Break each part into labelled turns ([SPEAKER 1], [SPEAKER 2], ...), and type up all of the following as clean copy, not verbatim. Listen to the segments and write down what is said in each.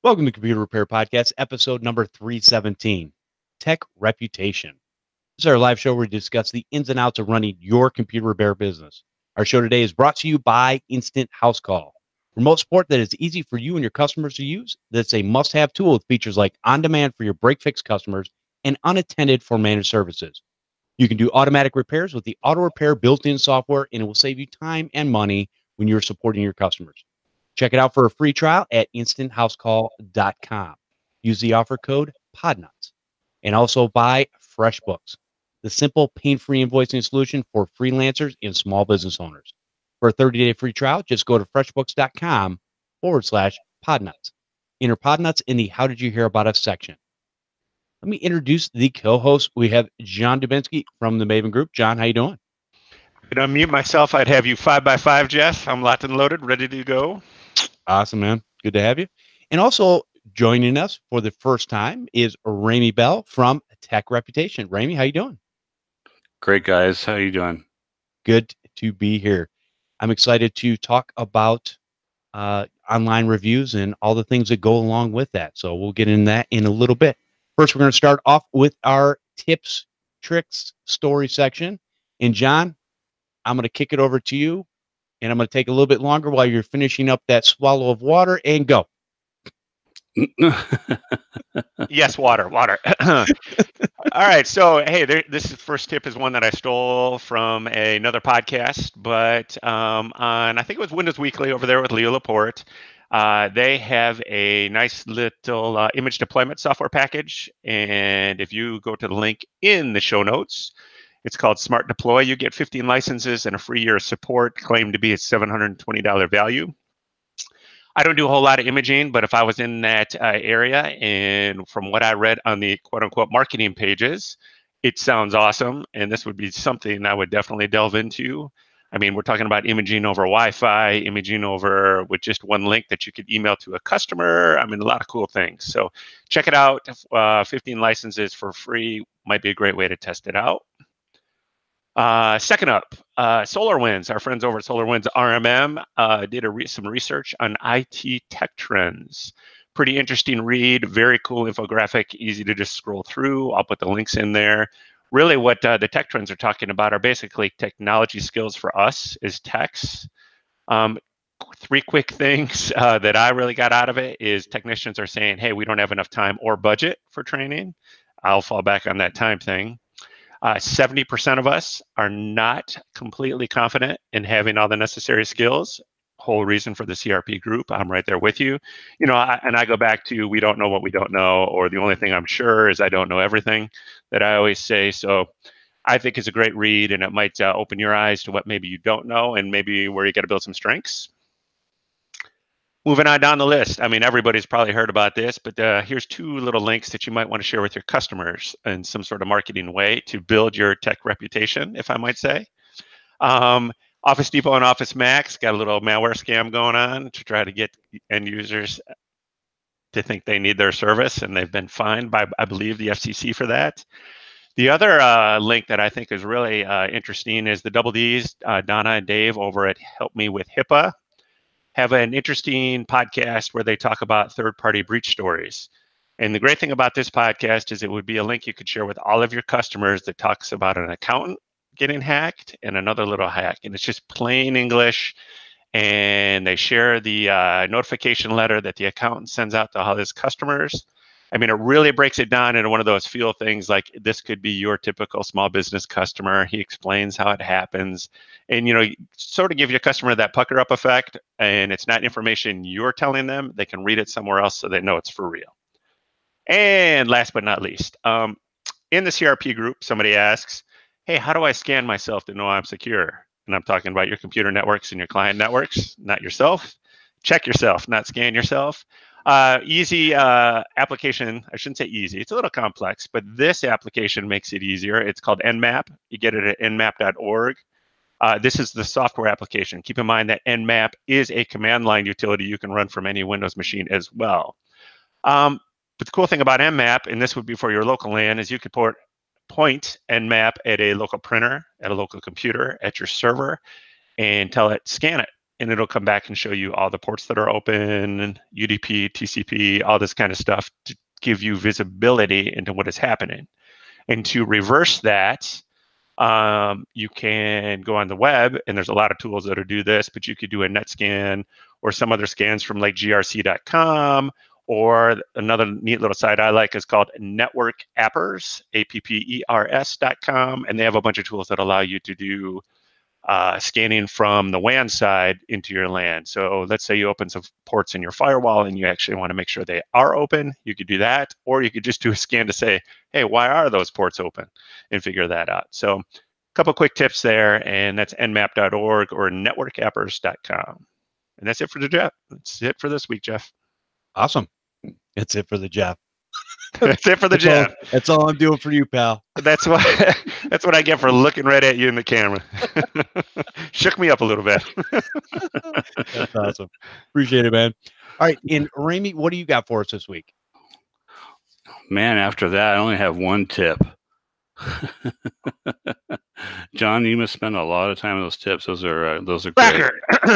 [SPEAKER 1] Welcome to Computer Repair Podcast, episode number 317, Tech Reputation. This is our live show where we discuss the ins and outs of running your computer repair business. Our show today is brought to you by Instant House Call. Remote support that is easy for you and your customers to use, that's a must-have tool with features like on-demand for your break-fix customers and unattended for managed services. You can do automatic repairs with the auto repair built-in software, and it will save you time and money when you're supporting your customers. Check it out for a free trial at instanthousecall.com. Use the offer code PODNUTS. And also buy FreshBooks, the simple pain-free invoicing solution for freelancers and small business owners. For a 30-day free trial, just go to freshbooks.com/PODNUTS. Enter PODNUTS in the How Did You Hear About Us section. Let me introduce the co-host. We have John Dubinsky from the Maven Group. John, how you doing?
[SPEAKER 2] Could unmute myself, I'd have you 5x5, Jeff. I'm locked and loaded, ready to go.
[SPEAKER 1] Awesome, man. Good to have you. And also joining us for the first time is Ramey Bell from TechReputation. Ramey, how you doing?
[SPEAKER 3] Great, guys. How you doing?
[SPEAKER 1] Good to be here. I'm excited to talk about online reviews and all the things that go along with that. So we'll get in that in a little bit. First, we're going to start off with our tips, tricks, story section. And John, I'm going to kick it over to you, and I'm going to take a little bit longer while you're finishing up that swallow of water, and go.
[SPEAKER 2] Yes, water. All right. So, hey, this first tip is one that I stole from another podcast, but on, I think it was Windows Weekly over there with Leo Laporte. They have a nice little image deployment software package. And if you go to the link in the show notes, it's called Smart Deploy. You get 15 licenses and a free year of support, claimed to be a $720 value. I don't do a whole lot of imaging, but if I was in that area, and from what I read on the quote unquote marketing pages, it sounds awesome. And this would be something I would definitely delve into. I mean, we're talking about imaging over Wi-Fi, imaging over with just one link that you could email to a customer. I mean, a lot of cool things. So check it out. 15 licenses for free might be a great way to test it out. Second up, Solarwinds. Our friends over at Solarwinds RMM did some research on IT tech trends. Pretty interesting read, very cool infographic, easy to just scroll through. I'll put the links in there. Really what the tech trends are talking about are basically technology skills for us as techs. Three quick things that I really got out of it is technicians are saying, hey, we don't have enough time or budget for training. I'll fall back on that time thing. 70% of us are not completely confident in having all the necessary skills. Whole reason for the CRP group. I'm right there with you. You know, I go back to we don't know what we don't know, or the only thing I'm sure is I don't know everything that I always say. So I think it's a great read, and it might open your eyes to what maybe you don't know and maybe where you got to build some strengths. Moving on down the list, I mean, everybody's probably heard about this, but here's two little links that you might want to share with your customers in some sort of marketing way to build your tech reputation, if I might say. Office Depot and Office Max got a little malware scam going on to try to get end users to think they need their service, and they've been fined by, I believe, the FCC for that. The other link that I think is really interesting is the Double D's, Donna and Dave over at Help Me With HIPAA, have an interesting podcast where they talk about third-party breach stories. And the great thing about this podcast is it would be a link you could share with all of your customers that talks about an accountant getting hacked and another little hack. And it's just plain English. And they share the notification letter that the accountant sends out to all his customers. I mean, it really breaks it down into one of those feel things like this could be your typical small business customer. He explains how it happens. And, you know, sort of give your customer that pucker up effect. And it's not information you're telling them. They can read it somewhere else so they know it's for real. And last but not least, in the CRP group, somebody asks, hey, how do I scan myself to know I'm secure? And I'm talking about your computer networks and your client networks, not yourself. Check yourself, not scan yourself. Easy application. I shouldn't say easy. It's a little complex, but this application makes it easier. It's called Nmap. You get it at nmap.org. This is the software application. Keep in mind that Nmap is a command line utility you can run from any Windows machine as well. But the cool thing about Nmap, and this would be for your local LAN, is you could point Nmap at a local printer, at a local computer, at your server, and tell it, scan it. and it'll come back and show you all the ports that are open, UDP, TCP, all this kind of stuff to give you visibility into what is happening. And to reverse that, you can go on the web, and there's a lot of tools that'll do this, but you could do a net scan or some other scans from like grc.com, or another neat little site I like is called Network Appers, APPERS.com, and they have a bunch of tools that allow you to do scanning from the WAN side into your LAN. So let's say you open some ports in your firewall and you actually want to make sure they are open. You could do that, or you could just do a scan to say, hey, why are those ports open, and figure that out. So a couple quick tips there, and that's nmap.org or networkappers.com. And that's it for the Jeff. That's it for this week, Jeff.
[SPEAKER 1] Awesome. That's it for the Jeff.
[SPEAKER 2] That's it for the Jeff.
[SPEAKER 1] That's all I'm doing for you, pal.
[SPEAKER 2] That's what I get for looking right at you in the camera. Shook me up a little bit.
[SPEAKER 1] That's awesome. Appreciate it, man. All right, and Ramey, what do you got for us this week?
[SPEAKER 3] Man, after that, I only have one tip. John, you must spend a lot of time on those tips. Those are great.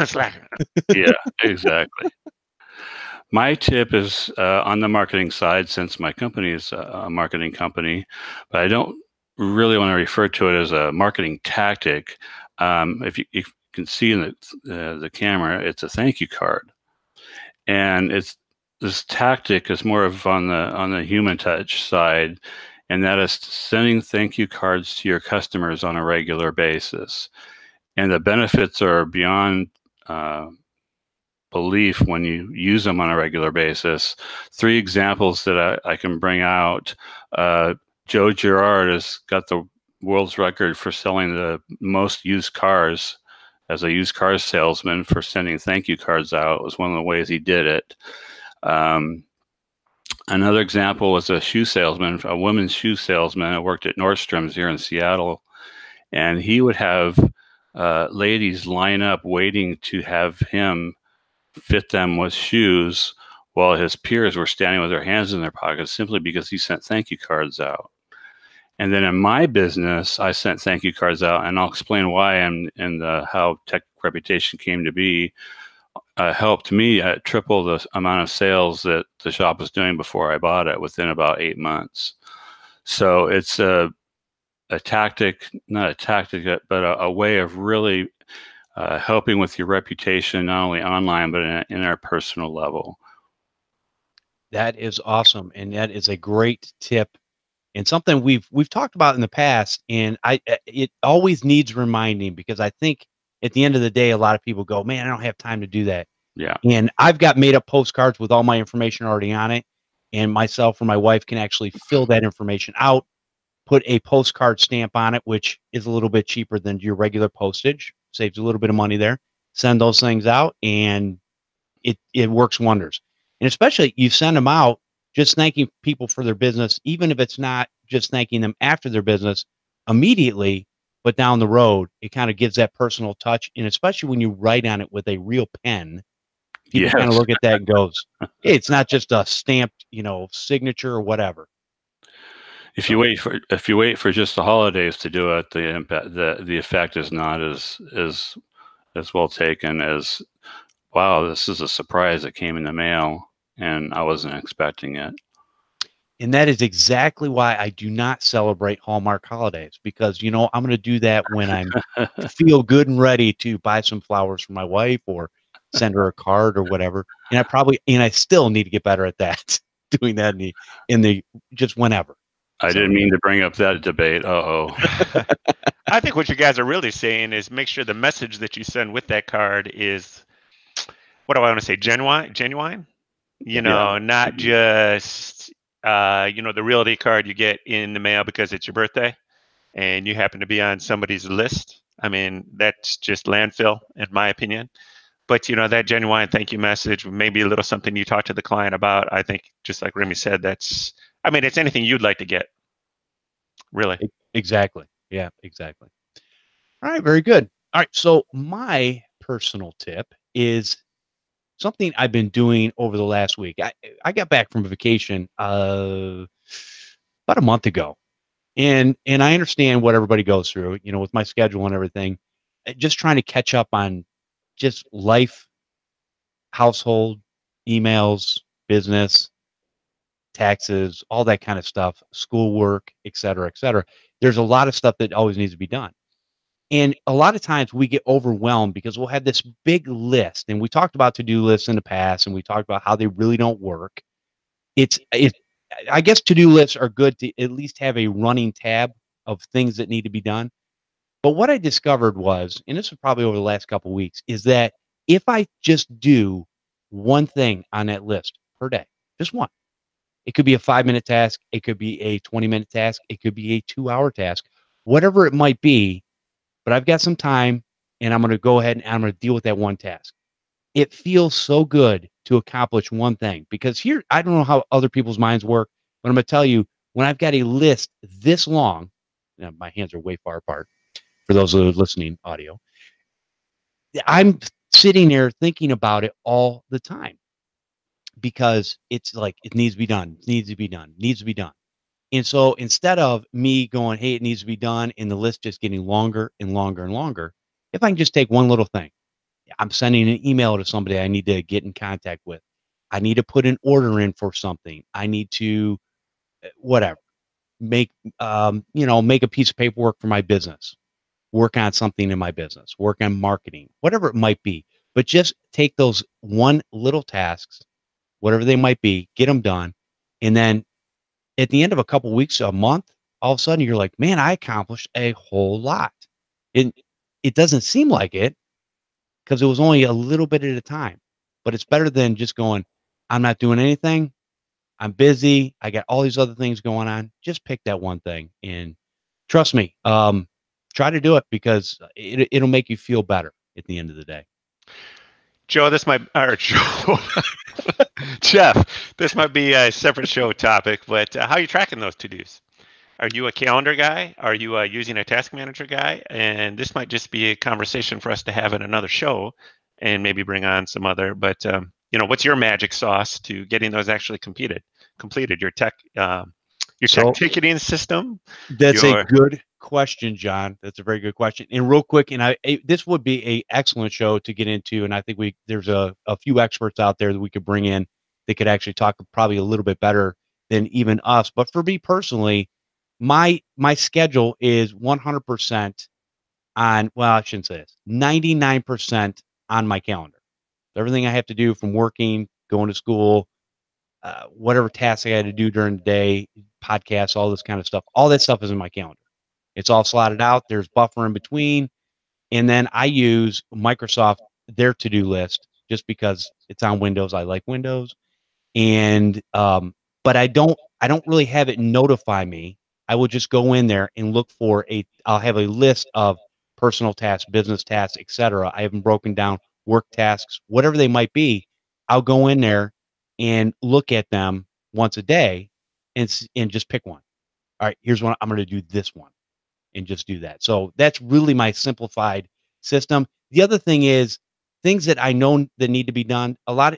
[SPEAKER 2] Slacker.
[SPEAKER 3] Yeah, exactly. My tip is on the marketing side, since my company is a marketing company, but I don't really want to refer to it as a marketing tactic. If you can see in the camera, it's a thank you card, and this tactic is more of on the human touch side, and that is sending thank you cards to your customers on a regular basis. And the benefits are beyond belief when you use them on a regular basis. 3 examples that I can bring out. Joe Girard has got the world's record for selling the most used cars as a used car salesman for sending thank you cards out. It was one of the ways he did it. Another example was a shoe salesman, a women's shoe salesman. I worked at Nordstrom's here in Seattle, and he would have ladies line up waiting to have him fit them with shoes while his peers were standing with their hands in their pockets, simply because he sent thank you cards out. And then in my business, I sent thank you cards out, and I'll explain why and how TechReputation came to be. Helped me triple the amount of sales that the shop was doing before I bought it within about 8 months. So it's a tactic, not a tactic, but a way of really helping with your reputation, not only online, but in our personal level.
[SPEAKER 1] That is awesome, and that is a great tip, and something we've talked about in the past. And it always needs reminding, because I think at the end of the day, a lot of people go, "Man, I don't have time to do that."
[SPEAKER 3] Yeah.
[SPEAKER 1] And I've got made up postcards with all my information already on it, and myself or my wife can actually fill that information out, put a postcard stamp on it, which is a little bit cheaper than your regular postage. Saves a little bit of money there. Send those things out, and it works wonders. And especially you send them out just thanking people for their business, even if it's not just thanking them after their business immediately, but down the road, it kind of gives that personal touch. And especially when you write on it with a real pen, people kind of look at that and goes, hey, it's not just a stamped, signature or whatever.
[SPEAKER 3] If you wait for just the holidays to do it, the impact, the effect is not as well taken as, wow, this is a surprise that came in the mail and I wasn't expecting it.
[SPEAKER 1] And that is exactly why I do not celebrate Hallmark holidays, because I'm going to do that when I'm feel good and ready to buy some flowers for my wife or send her a card or whatever. And I still need to get better at that, doing that in the just whenever.
[SPEAKER 3] I didn't mean to bring up that debate.
[SPEAKER 2] I think what you guys are really saying is make sure the message that you send with that card is, what do I want to say, genuine? Not just, the realty card you get in the mail because it's your birthday and you happen to be on somebody's list. I mean, that's just landfill, in my opinion. But, that genuine thank you message, maybe a little something you talk to the client about. I think, just like Ramey said, it's anything you'd like to get. Really.
[SPEAKER 1] Exactly. Yeah, exactly. All right. Very good. All right. So my personal tip is something I've been doing over the last week. I got back from a vacation about a month ago, and I understand what everybody goes through, with my schedule and everything. Just trying to catch up on just life, household, emails, business, taxes, all that kind of stuff, schoolwork, et cetera, et cetera. There's a lot of stuff that always needs to be done. And a lot of times we get overwhelmed because we'll have this big list. And we talked about to-do lists in the past, and we talked about how they really don't work. I guess to-do lists are good to at least have a running tab of things that need to be done. But what I discovered was, and this was probably over the last couple of weeks, is that if I just do one thing on that list per day, just one, it could be a 5-minute task, it could be a 20-minute task, it could be a 2-hour task, whatever it might be, but I've got some time and I'm going to go ahead and I'm going to deal with that one task. It feels so good to accomplish one thing, because here, I don't know how other people's minds work, but I'm going to tell you, when I've got a list this long, now my hands are way far apart for those who are listening audio, I'm sitting there thinking about it all the time, because it's like, it needs to be done, needs to be done, needs to be done. And so instead of me going, hey, it needs to be done, and the list just getting longer and longer and longer, if I can just take one little thing, I'm sending an email to somebody I need to get in contact with. I need to put an order in for something. I need to, whatever, make a piece of paperwork for my business, work on something in my business, work on marketing, whatever it might be. But just take those one little tasks, whatever they might be, get them done. And then at the end of a couple weeks, a month, all of a sudden you're like, man, I accomplished a whole lot. It doesn't seem like it, because it was only a little bit at a time, but it's better than just going, I'm not doing anything, I'm busy, I got all these other things going on. Just pick that one thing, and trust me, try to do it, because it'll make you feel better at the end of the day.
[SPEAKER 2] Joe, Jeff, this might be a separate show topic, but how are you tracking those to-dos? Are you a calendar guy? Are you using a task manager guy? And this might just be a conversation for us to have in another show, and maybe bring on some other. But what's your magic sauce to getting those actually completed? Your tech ticketing system.
[SPEAKER 1] That's a good question, John. That's a very good question. And real quick, and this would be a excellent show to get into. And I think there's a few experts out there that we could bring in that could actually talk probably a little bit better than even us. But for me personally, my schedule is 100% on, well, I shouldn't say this, 99% on my calendar. Everything I have to do, from working, going to school, whatever tasks I had to do during the day, podcasts, all this kind of stuff, all that stuff is in my calendar. It's all slotted out. There's buffer in between. And then I use Microsoft, their to-do list, just because it's on Windows. I like Windows. And but I don't really have it notify me. I will just go in there and look for I'll have a list of personal tasks, business tasks, etc. I have them broken down, work tasks, whatever they might be. I'll go in there and look at them once a day, and just pick one. All right, here's one. I'm going to do this one, and just do that. So that's really my simplified system. The other thing is things that I know that need to be done.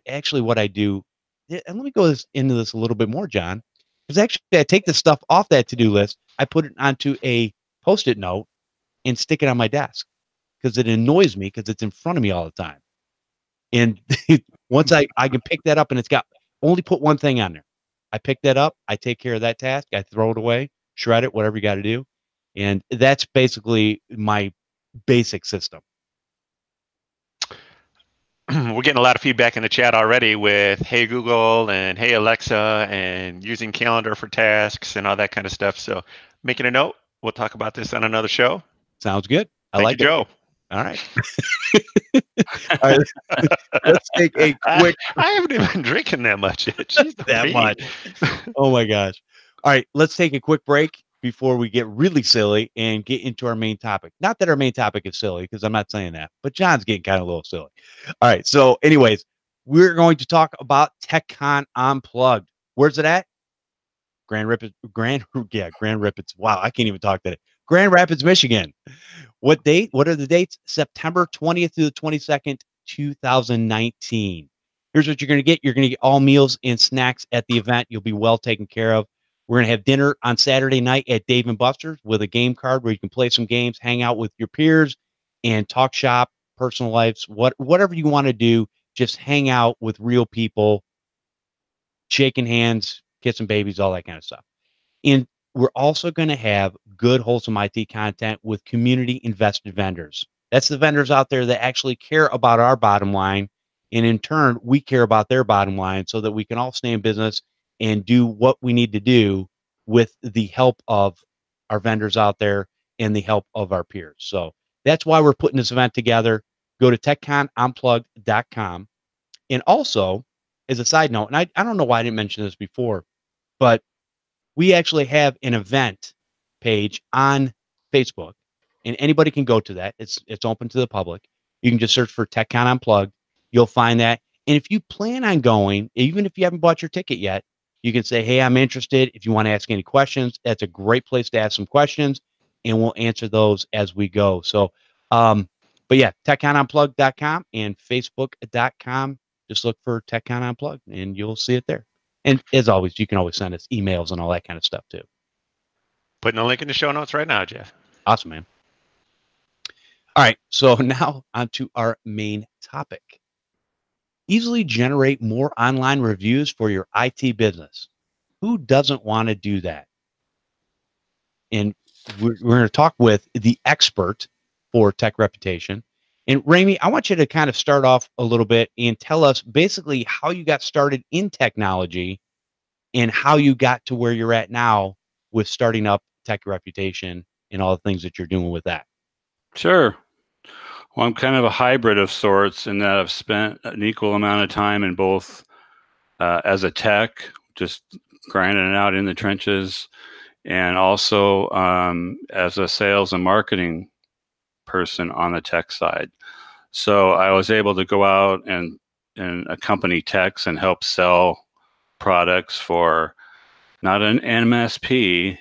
[SPEAKER 1] Actually, what I do, and let me go into this a little bit more, John, because actually I take the stuff off that to-do list, I put it onto a Post-it note and stick it on my desk, because it annoys me because it's in front of me all the time. And once I can pick that up, and it's got only put one thing on there. I pick that up, I take care of that task, I throw it away, shred it, whatever you got to do. And that's basically my basic system.
[SPEAKER 2] We're getting a lot of feedback in the chat already with Hey Google and Hey Alexa and using calendar for tasks and all that kind of stuff. So making a note, we'll talk about this on another show.
[SPEAKER 1] Sounds good.
[SPEAKER 2] Thank you, Joe.
[SPEAKER 1] All right. All right. Let's take a quick.
[SPEAKER 2] I haven't even been drinking that much yet. Jeez,
[SPEAKER 1] that much. Oh my gosh. All right. Let's take a quick break before we get really silly and get into our main topic. Not that our main topic is silly, because I'm not saying that, but John's getting kind of a little silly. All right. So anyways, we're going to talk about TechCon Unplugged. Where's it at? Grand Rapids. Wow. I can't even talk today. Grand Rapids, Michigan. What date? What are the dates? September 20th through the 22nd, 2019. Here's what you're going to get. You're going to get all meals and snacks at the event. You'll be well taken care of. We're going to have dinner on Saturday night at Dave & Buster's with a game card where you can play some games, hang out with your peers, and talk shop personal lives, whatever you want to do, just hang out with real people, shaking hands, kissing babies, all that kind of stuff. And we're also going to have good, wholesome IT content with community invested vendors. That's the vendors out there that actually care about our bottom line. And in turn, we care about their bottom line so that we can all stay in business and do what we need to do with the help of our vendors out there and the help of our peers. So that's why we're putting this event together. Go to techconunplugged.com. And also, as a side note, and I don't know why I didn't mention this before, but we actually have an event page on Facebook, and anybody can go to that. It's open to the public. You can just search for TechCon Unplugged. You'll find that. And if you plan on going, even if you haven't bought your ticket yet, you can say, hey, I'm interested. If you want to ask any questions, that's a great place to ask some questions, and we'll answer those as we go. So, but yeah, techconunplugged.com and facebook.com. Just look for TechCon Unplugged, and you'll see it there. And as always, you can always send us emails and all that kind of stuff too.
[SPEAKER 2] Putting the link in the show notes right now, Jeff.
[SPEAKER 1] Awesome, man. All right, so now on to our main topic. Easily generate more online reviews for your IT business. Who doesn't want to do that? And we're going to talk with the expert for TechReputation. And Ramey, I want you to kind of start off a little bit and tell us basically how you got started in technology and how you got to where you're at now with starting up TechReputation and all the things that you're doing with that.
[SPEAKER 3] Sure. Well, I'm kind of a hybrid of sorts in that I've spent an equal amount of time in both as a tech, just grinding it out in the trenches, and also as a sales and marketing person on the tech side. So I was able to go out and accompany techs and help sell products for not an MSP.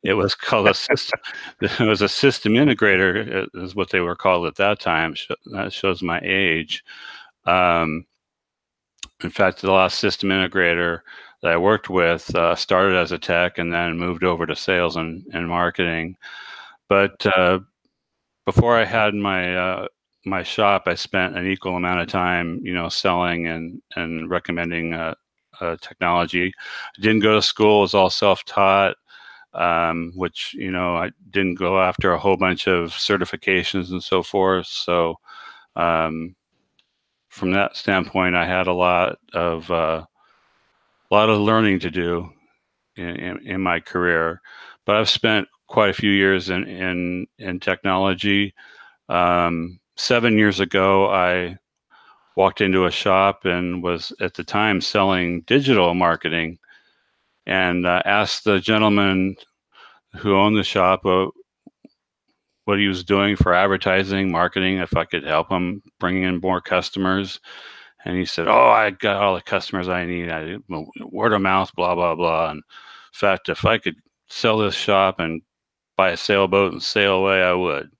[SPEAKER 3] It was called a system. It was a system integrator, is what they were called at that time. That shows my age. In fact, the last system integrator that I worked with started as a tech and then moved over to sales and marketing. But before I had my my shop, I spent an equal amount of time, selling and recommending technology. I didn't go to school; it was all self-taught, which I didn't go after a whole bunch of certifications and so forth. So, from that standpoint, I had a lot of learning to do in my career. But I've spent quite a few years in technology. 7 years ago, I walked into a shop and was at the time selling digital marketing, and asked the gentleman who owned the shop what he was doing for advertising, marketing, if I could help him bring in more customers. And he said, "Oh, I got all the customers I need. Word of mouth, blah, blah, blah. And in fact, if I could sell this shop and buy a sailboat and sail away, I would."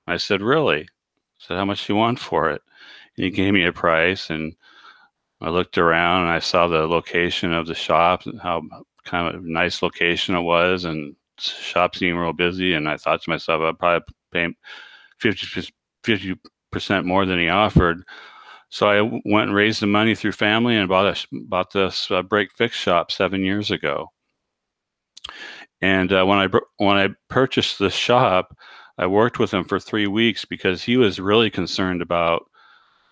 [SPEAKER 3] I said, "Really?" I said, "How much do you want for it?" And he gave me a price, and I looked around and I saw the location of the shop, and how kind of nice location it was, and the shop seemed real busy. And I thought to myself, I'd probably pay him 50% more than he offered. So I went and raised the money through family and bought this break fix shop 7 years ago. And when I purchased the shop, I worked with him for 3 weeks because he was really concerned about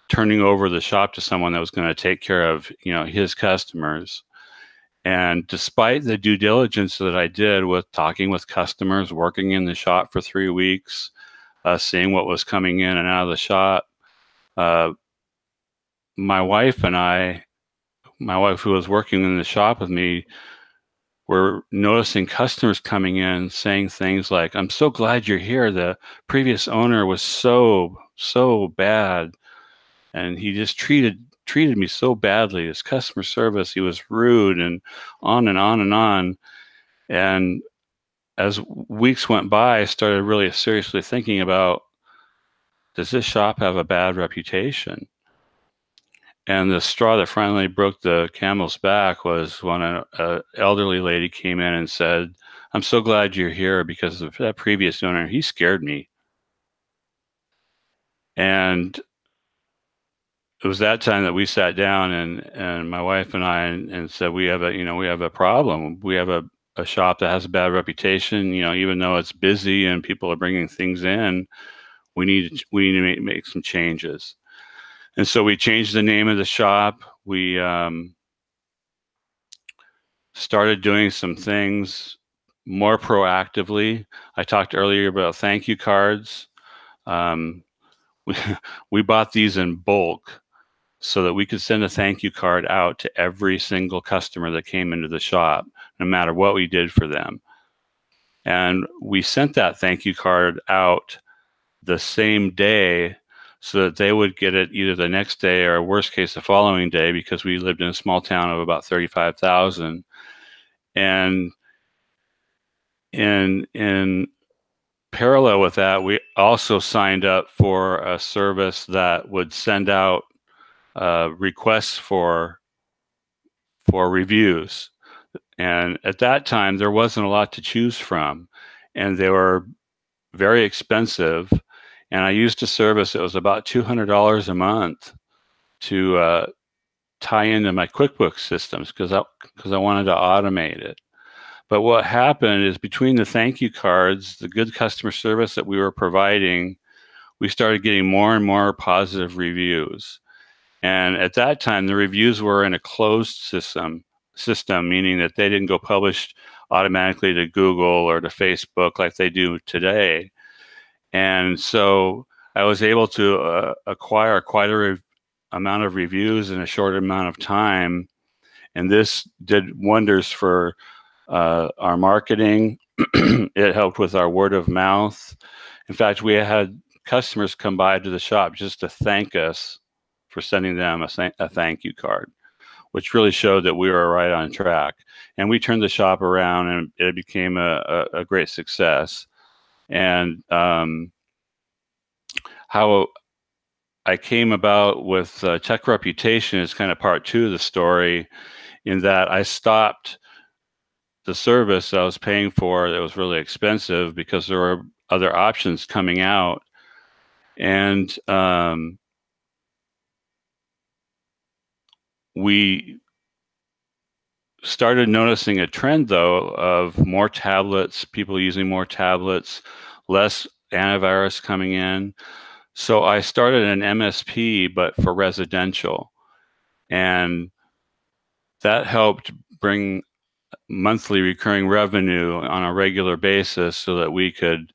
[SPEAKER 3] turning over the shop to someone that was going to take care of his customers. And despite the due diligence that I did with talking with customers, working in the shop for 3 weeks, seeing what was coming in and out of the shop, my wife who was working in the shop with me, were noticing customers coming in saying things like, "I'm so glad you're here. The previous owner was so bad, and he just treated me so badly. His customer service, he was rude," and on and on and on. And as weeks went by, I started really seriously thinking about, does this shop have a bad reputation? And the straw that finally broke the camel's back was when an elderly lady came in and said, "I'm so glad you're here because of that previous owner. He scared me." And it was that time that we sat down, and my wife and I, and said, we have a problem. We have a shop that has a bad reputation. Even though it's busy and people are bringing things in, we need to make some changes. And so we changed the name of the shop. We started doing some things more proactively. I talked earlier about thank you cards. We bought these in bulk so that we could send a thank you card out to every single customer that came into the shop, no matter what we did for them. And we sent that thank you card out the same day so that they would get it either the next day or worst case the following day, because we lived in a small town of about 35,000. And in parallel with that, we also signed up for a service that would send out requests for reviews. And at that time, there wasn't a lot to choose from, and they were very expensive. And I used a service that was about $200 a month to tie into my QuickBooks systems because I wanted to automate it. But what happened is, between the thank you cards, the good customer service that we were providing, we started getting more and more positive reviews. And at that time, the reviews were in a closed system, meaning that they didn't go published automatically to Google or to Facebook like they do today. And so I was able to acquire quite a amount of reviews in a short amount of time. And this did wonders for our marketing. It helped with our word of mouth. In fact, we had customers come by to the shop just to thank us for sending them a thank you card, which really showed that we were right on track. And we turned the shop around, and it became a great success. And how I came about with TechReputation is kind of part two of the story, in that I stopped the service I was paying for that was really expensive because there were other options coming out. And we started noticing a trend, though, of more tablets, people using more tablets, less antivirus coming in. So I started an MSP, but for residential. And that helped bring monthly recurring revenue on a regular basis so that we could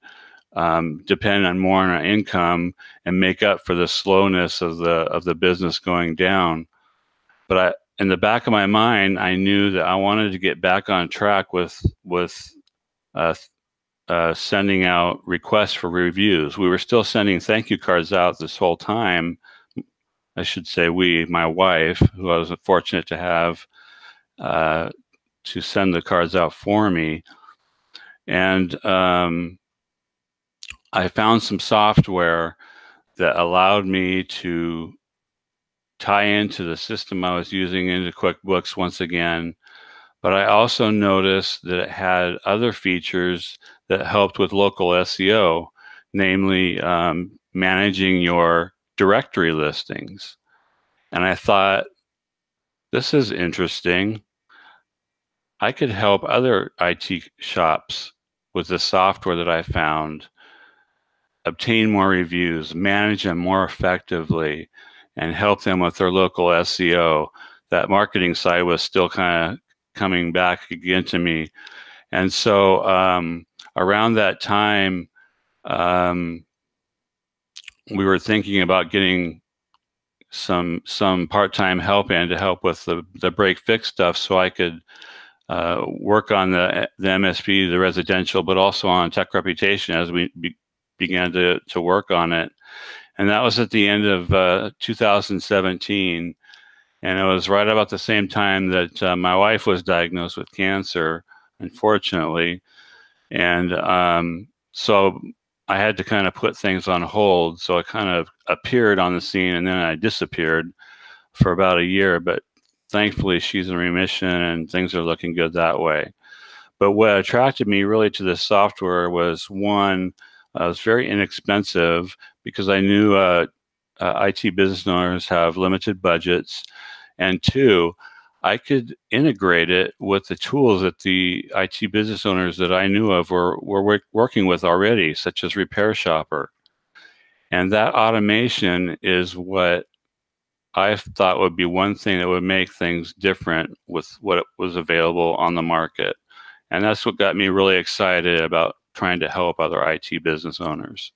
[SPEAKER 3] depend on more on our income and make up for the slowness of the business going down. But in the back of my mind, I knew that I wanted to get back on track with sending out requests for reviews. We were still sending thank you cards out this whole time. I should say my wife, who I was fortunate to have to send the cards out for me. And I found some software that allowed me to tie into the system I was using into QuickBooks once again. But I also noticed that it had other features that helped with local SEO, namely managing your directory listings. And I thought, this is interesting. I could help other IT shops with the software that I found obtain more reviews, manage them more effectively, and help them with their local SEO. That marketing side was still kind of coming back again to me. And so around that time, we were thinking about getting some part-time help in to help with the break fix stuff, so I could work on the MSP, the residential, but also on TechReputation as we began to work on it. And that was at the end of 2017. And it was right about the same time that my wife was diagnosed with cancer, unfortunately. And so I had to kind of put things on hold. So I kind of appeared on the scene, and then I disappeared for about a year. But thankfully, she's in remission, and things are looking good that way. But what attracted me really to this software was, one, It was very inexpensive because I knew IT business owners have limited budgets, and two, I could integrate it with the tools that the IT business owners that I knew of were working with already, such as Repair Shopper. And that automation is what I thought would be one thing that would make things different with what was available on the market. And that's what got me really excited about trying to help other IT business owners.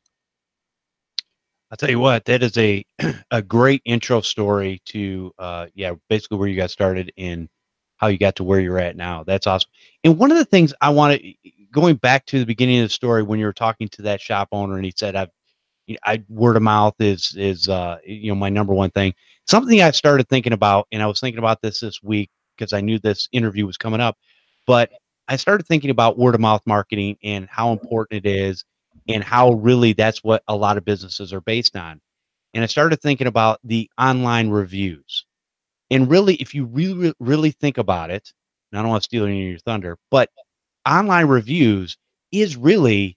[SPEAKER 1] I'll tell you what, that is a a great intro story to yeah, basically where you got started and how you got to where you're at now. That's awesome. And one of the things I want to, going back to the beginning of the story when you were talking to that shop owner and he said, I word of mouth is you know, my number one thing. Something I started thinking about, and I was thinking about this week because I knew this interview was coming up, but I started thinking about word of mouth marketing and how important it is and how really that's what a lot of businesses are based on. And I started thinking about the online reviews. And really, if you really think about it, and I don't want to steal any of your thunder, but online reviews is really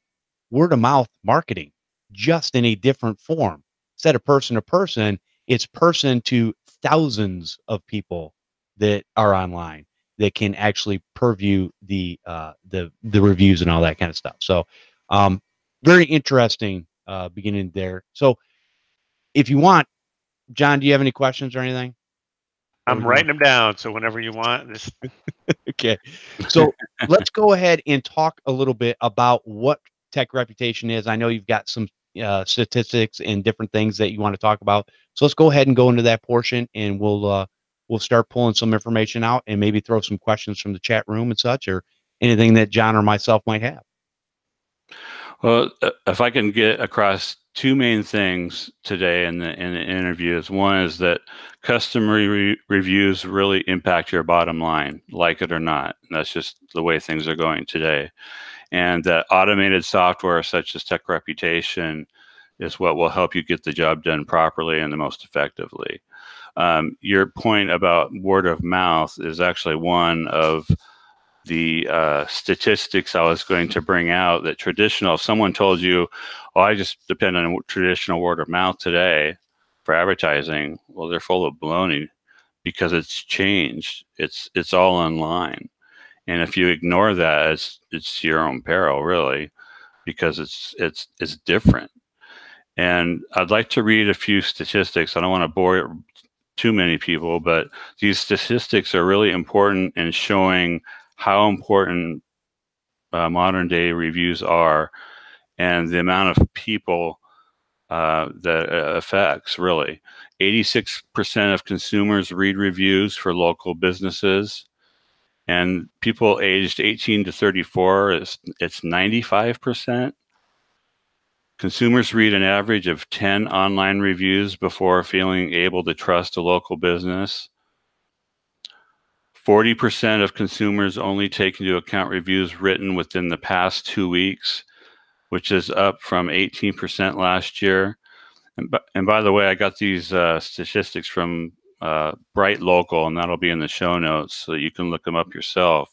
[SPEAKER 1] word of mouth marketing, just in a different form. Instead of person to person, it's person to thousands of people that are online that can actually purview the reviews and all that kind of stuff. So, very interesting beginning there. So, if you want, John, do you have any questions or anything?
[SPEAKER 2] I'm writing them down, so whenever you want, just
[SPEAKER 1] Okay. So let's go ahead and talk a little bit about what tech reputation is. I know you've got some statistics and different things that you want to talk about. So let's go ahead and go into that portion, and we'll start pulling some information out and maybe throw some questions from the chat room and such, or anything that John or myself might have.
[SPEAKER 3] Well, if I can get across two main things today in the interviews, one is that customer reviews really impact your bottom line, like it or not. And that's just the way things are going today. And that automated software such as TechReputation is what will help you get the job done properly and the most effectively. Your point about word of mouth is actually one of the statistics I was going to bring out. That traditional, if someone told you, oh, I just depend on traditional word of mouth today for advertising, well, they're full of baloney, because it's changed. It's all online. And if you ignore that, it's your own peril, really, because it's different. And I'd like to read a few statistics. I don't want to bore too many people, but these statistics are really important in showing how important modern day reviews are and the amount of people that affects, really. 86% of consumers read reviews for local businesses, and people aged 18 to 34, it's 95%. Consumers read an average of 10 online reviews before feeling able to trust a local business. 40% of consumers only take into account reviews written within the past 2 weeks, which is up from 18% last year. And by the way, I got these statistics from Bright Local, and that'll be in the show notes so you can look them up yourself.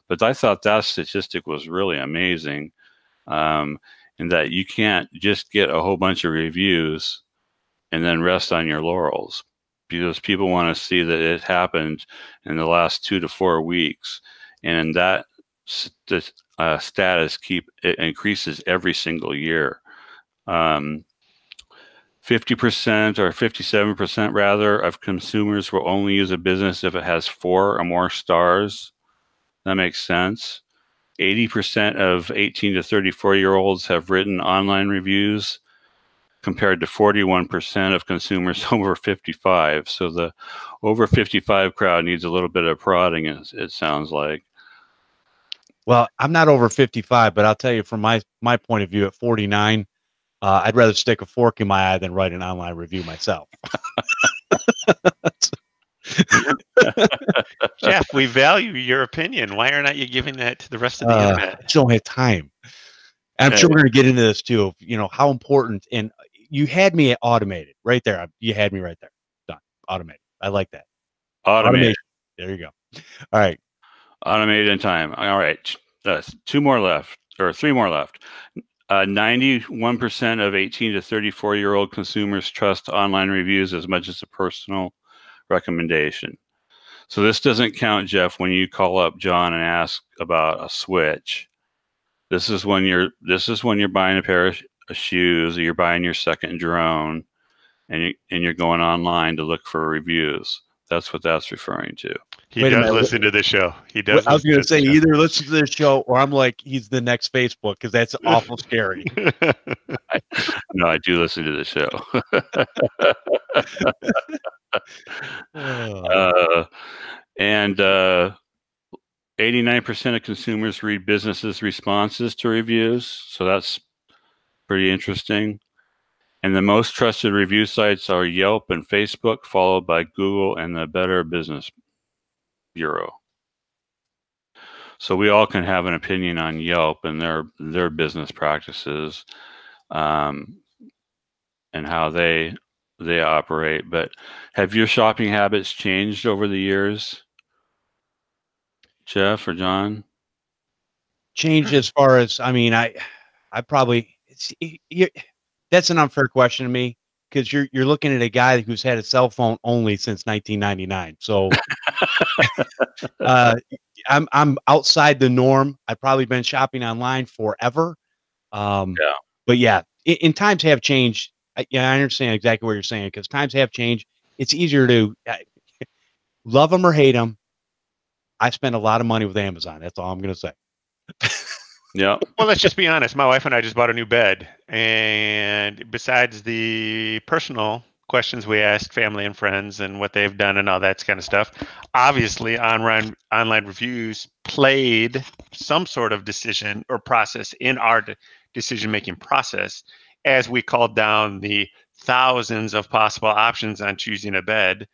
[SPEAKER 3] But I thought that statistic was really amazing, in that you can't just get a whole bunch of reviews and then rest on your laurels, because people want to see that it happened in the last 2 to 4 weeks, and that status it increases every single year. 50% or 57% rather of consumers will only use a business if it has 4 or more stars. That makes sense. 80% of 18 to 34-year-olds have written online reviews, compared to 41% of consumers over 55. So the over 55 crowd needs a little bit of prodding, it sounds like.
[SPEAKER 1] Well, I'm not over 55, but I'll tell you from my point of view at 49, I'd rather stick a fork in my eye than write an online review myself.
[SPEAKER 2] Jeff, we value your opinion. Why are not you giving that to the rest of the internet?
[SPEAKER 1] I just don't have time. And I'm sure we're going to get into this too, of, you know, how important, and you had me at automated right there. You had me right there. Done. Automated. I like that.
[SPEAKER 3] Automated.
[SPEAKER 1] There you go. All right.
[SPEAKER 3] Automated in time. All right. 2 more left, or 3 more left. 91% of 18 to 34-year-old consumers trust online reviews as much as a personal recommendation. So this doesn't count, Jeff, when you call up John and ask about a switch. This is when you're buying a pair of shoes, or you're buying your second drone, and you're going online to look for reviews. That's what that's referring to.
[SPEAKER 2] He does listen to the show. He does.
[SPEAKER 1] I was going to say, either listen to the show or I'm like, he's the next Facebook, because that's awful scary.
[SPEAKER 3] No, I do listen to the show. And 89% of consumers read businesses' responses to reviews. So that's pretty interesting. And the most trusted review sites are Yelp and Facebook, followed by Google and the Better Business Bureau. So we all can have an opinion on Yelp and their business practices, and how they operate. But have your shopping habits changed over the years, Jeff or John?
[SPEAKER 1] Changed as far as, I mean, I probably, that's an unfair question to me, because you're looking at a guy who's had a cell phone only since 1999. So I'm outside the norm. I've probably been shopping online forever. Yeah. But yeah, in times have changed. I understand exactly what you're saying, because times have changed. It's easier to love them or hate them. I spend a lot of money with Amazon. That's all I'm going to say.
[SPEAKER 2] Yeah. Well, let's just be honest. My wife and I just bought a new bed, and besides the personal questions we asked family and friends and what they've done and all that kind of stuff, obviously online reviews played some sort of decision or process in our decision-making process as we called down the thousands of possible options on choosing a bed.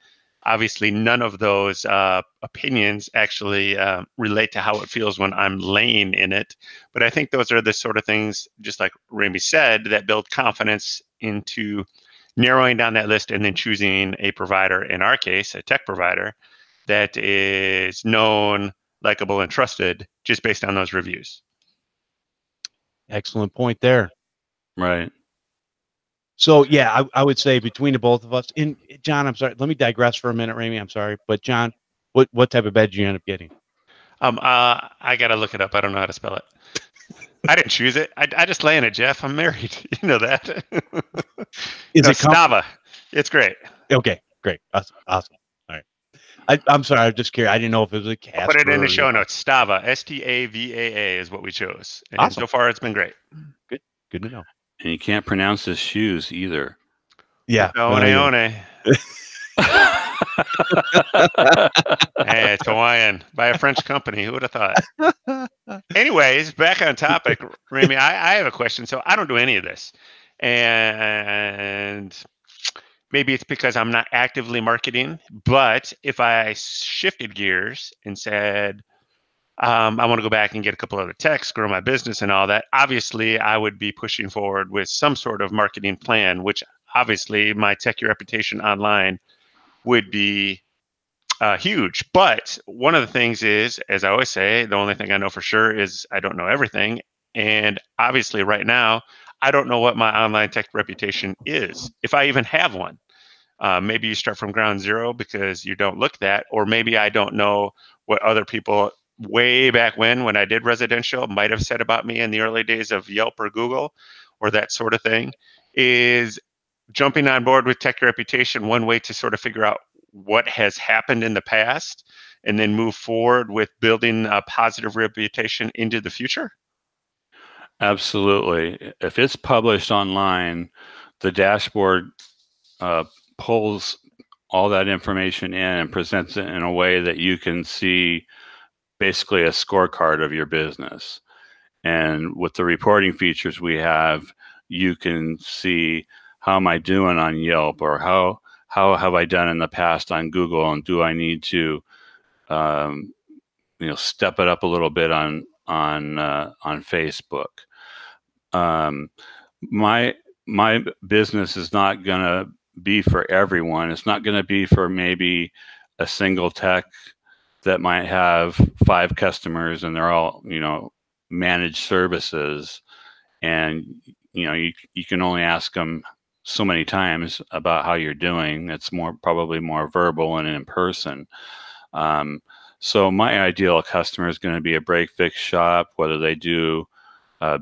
[SPEAKER 2] Obviously, none of those opinions actually relate to how it feels when I'm laying in it. But I think those are the sort of things, just like Ramey said, that build confidence into narrowing down that list and then choosing a provider, in our case, a tech provider, that is known, likable, and trusted just based on those reviews.
[SPEAKER 1] Excellent point there.
[SPEAKER 3] Right.
[SPEAKER 1] So yeah, I would say between the both of us, and John, I'm sorry, let me digress for a minute, Ramey. I'm sorry, but John, what type of bed did you end up getting?
[SPEAKER 2] I gotta look it up. I don't know how to spell it. I didn't choose it. I just lay in it, Jeff. I'm married. You know that.
[SPEAKER 1] Is it
[SPEAKER 2] Stava? It's great.
[SPEAKER 1] Okay, great, awesome. All right. I'm sorry. I'm just curious. I didn't know if it was a Casper.
[SPEAKER 2] I'll put it in the show notes. Stava, Stavaa is what we chose, and awesome. So far it's been great.
[SPEAKER 1] Good to know.
[SPEAKER 3] And you can't pronounce his shoes either.
[SPEAKER 1] Yeah.
[SPEAKER 2] One. Hey, it's Hawaiian by a French company. Who would have thought? Anyways, back on topic, Ramey, I have a question. So I don't do any of this. And maybe it's because I'm not actively marketing. But if I shifted gears and said, I want to go back and get a couple other techs, grow my business and all that, obviously I would be pushing forward with some sort of marketing plan, which obviously my Tech Your Reputation online would be huge. But one of the things is, as I always say, the only thing I know for sure is I don't know everything. And obviously right now, I don't know what my online tech reputation is, if I even have one. Maybe you start from ground zero because you don't look that, or maybe I don't know what other people way back when I did residential might have said about me in the early days of Yelp or Google or that sort of thing. Is jumping on board with Tech Reputation one way to sort of figure out what has happened in the past and then move forward with building a positive reputation into the future?
[SPEAKER 3] Absolutely. If it's published online, the dashboard pulls all that information in and presents it in a way that you can see basically a scorecard of your business. And with the reporting features we have, you can see, how am I doing on Yelp, or how have I done in the past on Google, and do I need to step it up a little bit on Facebook. My business is not going to be for everyone. It's not going to be for maybe a single tech that might have 5 customers and they're all, managed services, and you can only ask them so many times about how you're doing. It's probably more verbal and in person. So my ideal customer is going to be a break fix shop, whether they do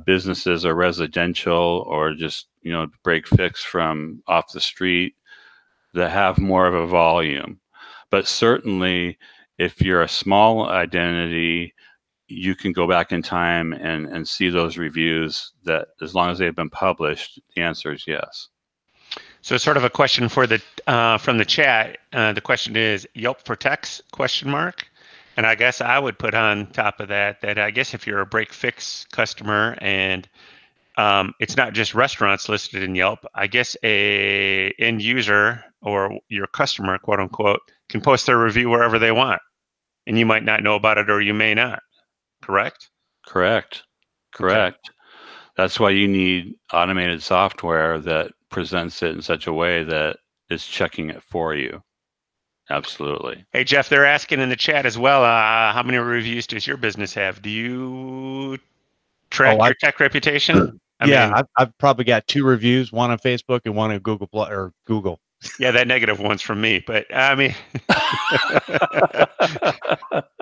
[SPEAKER 3] businesses or residential, or just break fix from off the street, that have more of a volume. But certainly, if you're a small identity, you can go back in time and see those reviews, that as long as they've been published, the answer is yes.
[SPEAKER 2] So sort of a question for the from the chat. The question is Yelp for techs ? And I guess I would put on top of that I guess if you're a break fix customer and it's not just restaurants listed in Yelp, I guess a end user or your customer, quote unquote, can post their review wherever they want, and you might not know about it, or you may not. Correct?
[SPEAKER 3] Correct.
[SPEAKER 2] Okay.
[SPEAKER 3] That's why you need automated software that presents it in such a way that it's checking it for you. Absolutely.
[SPEAKER 2] Hey, Jeff, they're asking in the chat as well, how many reviews does your business have? Do you track your tech reputation?
[SPEAKER 1] I've probably got 2 reviews, one on Facebook and one on Google.
[SPEAKER 2] Yeah, that negative one's from me, but I mean,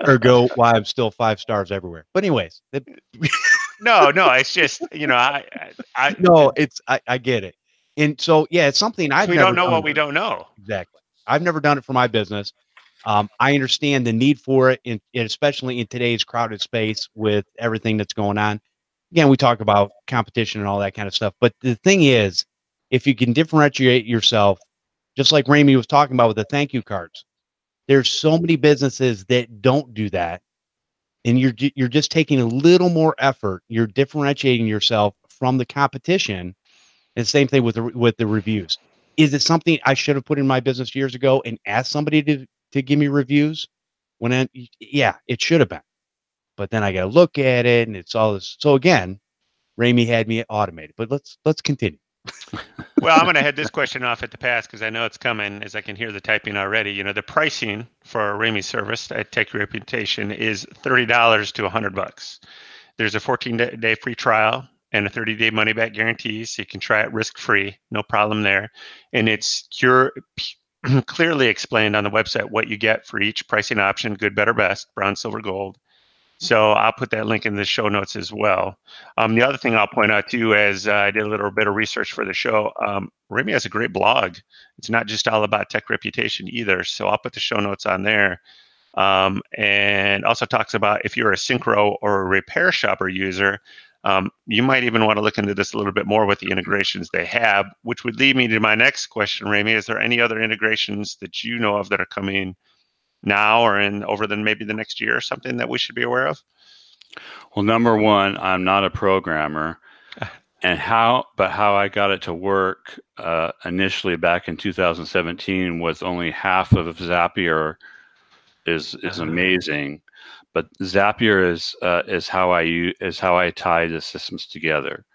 [SPEAKER 1] ergo why I'm still 5 stars everywhere. But anyways,
[SPEAKER 2] no, it's just
[SPEAKER 1] I get it, and so yeah, it's something
[SPEAKER 2] we don't know what we don't know.
[SPEAKER 1] Exactly. I've never done it for my business. I understand the need for it, especially in today's crowded space with everything that's going on. Again, we talk about competition and all that kind of stuff. But the thing is, if you can differentiate yourself, just like Ramey was talking about with the thank you cards, there's so many businesses that don't do that. And you're just taking a little more effort. You're differentiating yourself from the competition. And same thing with the reviews. Is it something I should have put in my business years ago and asked somebody to give me reviews? Yeah, it should have been. But then I got to look at it, and it's all this. So again, Ramey had me automated. But let's continue.
[SPEAKER 2] Well, I'm going to head this question off at the pass because I know it's coming, as I can hear the typing already. The pricing for Ramey's service at TechReputation is $30 to $100. There's a 14-day free trial and a 30-day money-back guarantee, so you can try it risk-free, no problem there. And it's clearly explained on the website what you get for each pricing option: good, better, best, bronze, silver, gold. So I'll put that link in the show notes as well. The other thing I'll point out too, as I did a little bit of research for the show, Ramey has a great blog. It's not just all about tech reputation either. So I'll put the show notes on there. And also talks about if you're a synchro or a repair shop or user, you might even want to look into this a little bit more with the integrations they have, which would lead me to my next question, Ramey. Is there any other integrations that you know of that are coming now or over maybe the next year or something that we should be aware of?
[SPEAKER 3] Well, number one, I'm not a programmer, and how I got it to work initially back in 2017 was only half of Zapier is amazing, but Zapier is how I tie the systems together.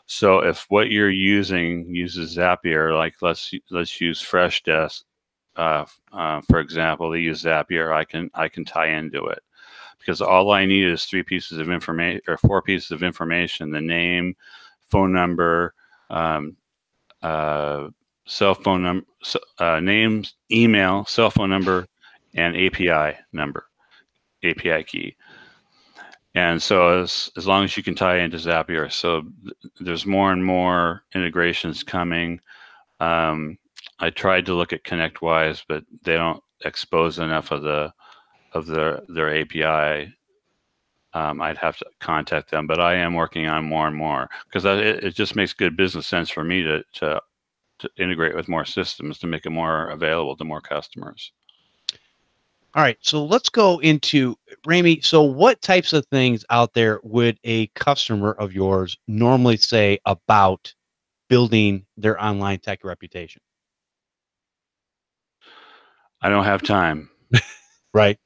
[SPEAKER 3] So if what you're using uses Zapier, like let's use Freshdesk. For example, they use Zapier. I can tie into it because all I need is 3 pieces of information or 4 pieces of information: the name, phone number, cell phone number, name, email, cell phone number, and API key. And so as long as you can tie into Zapier, so there's more and more integrations coming. I tried to look at ConnectWise, but they don't expose enough of their API. I'd have to contact them, but I am working on more and more because it just makes good business sense for me to integrate with more systems to make it more available to more customers.
[SPEAKER 1] All right, so let's go into Ramey. So what types of things out there would a customer of yours normally say about building their online tech reputation?
[SPEAKER 3] I don't have time.
[SPEAKER 1] Right.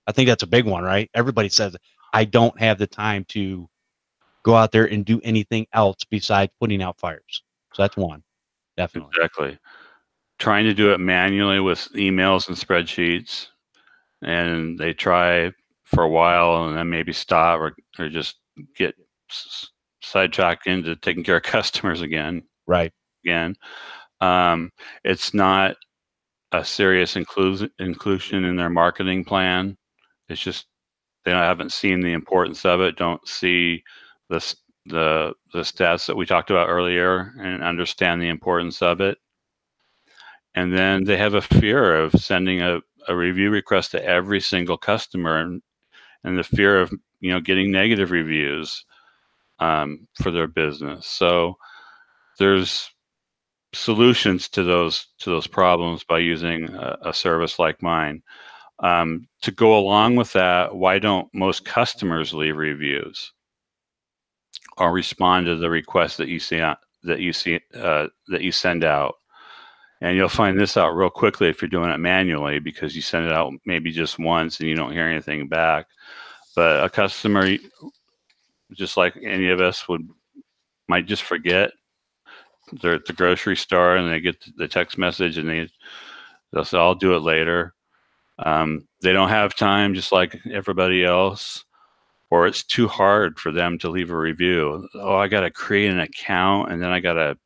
[SPEAKER 1] I think that's a big one, right? Everybody says, I don't have the time to go out there and do anything else besides putting out fires. So that's one, definitely.
[SPEAKER 3] Exactly. Trying to do it manually with emails and spreadsheets, and they try for a while and then maybe stop or just get sidetrack into taking care of customers again.
[SPEAKER 1] Right.
[SPEAKER 3] Again, it's not a serious inclusion in their marketing plan. It's just they haven't seen the importance of it. Don't see the stats that we talked about earlier and understand the importance of it. And then they have a fear of sending a review request to every single customer, and the fear of getting negative reviews for their business. So there's solutions to those problems by using a service like mine. To go along with that, why don't most customers leave reviews or respond to the request that you send out? And you'll find this out real quickly if you're doing it manually, because you send it out maybe just once and you don't hear anything back. But a customer, just like any of us might just forget. They're at the grocery store and they get the text message and they'll say, I'll do it later. They don't have time, just like everybody else, or it's too hard for them to leave a review. Oh, I got to create an account, and then I got to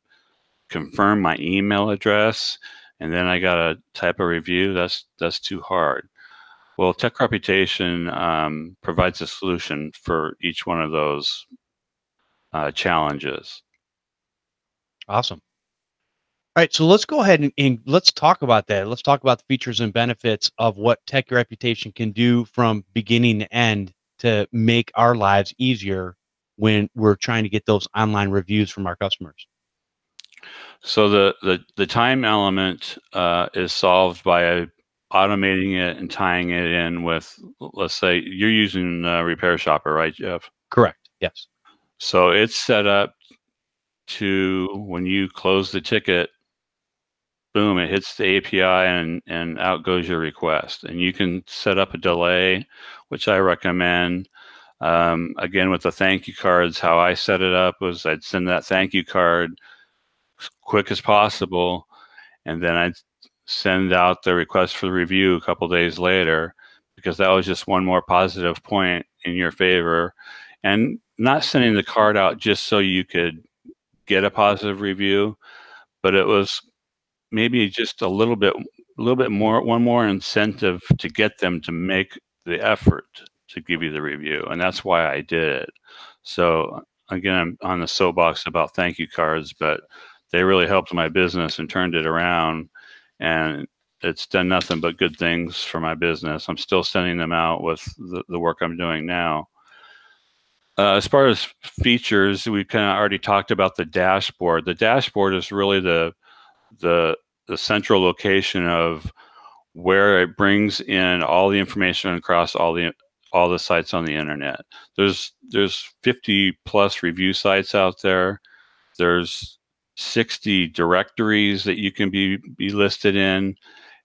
[SPEAKER 3] confirm my email address, and then I got to type a review. That's too hard. Well, TechReputation provides a solution for each one of those challenges.
[SPEAKER 1] Awesome. All right, so let's go ahead and let's talk about that. Let's talk about the features and benefits of what TechReputation can do from beginning to end to make our lives easier when we're trying to get those online reviews from our customers.
[SPEAKER 3] So the time element is solved by automating it and tying it in with, let's say you're using Repair Shopper, right, Jeff?
[SPEAKER 1] Correct. Yes.
[SPEAKER 3] So it's set up to, when you close the ticket, boom, it hits the API and out goes your request. And you can set up a delay, which I recommend. Again, with the thank you cards, how I set it up was I'd send that thank you card as quick as possible, and then I'd send out the request for the review a couple days later, because that was just one more positive point in your favor. And not sending the card out just so you could get a positive review, but it was maybe just a little bit more, one more incentive to get them to make the effort to give you the review. And that's why I did it. So again, I'm on the soapbox about thank you cards, but they really helped my business and turned it around, and it's done nothing but good things for my business. I'm still sending them out with the work I'm doing now. As far as features, we kind of already talked about the dashboard. The dashboard is really the central location of where it brings in all the information across all the sites on the internet. There's 50 plus review sites out there. There's 60 directories that you can be listed in.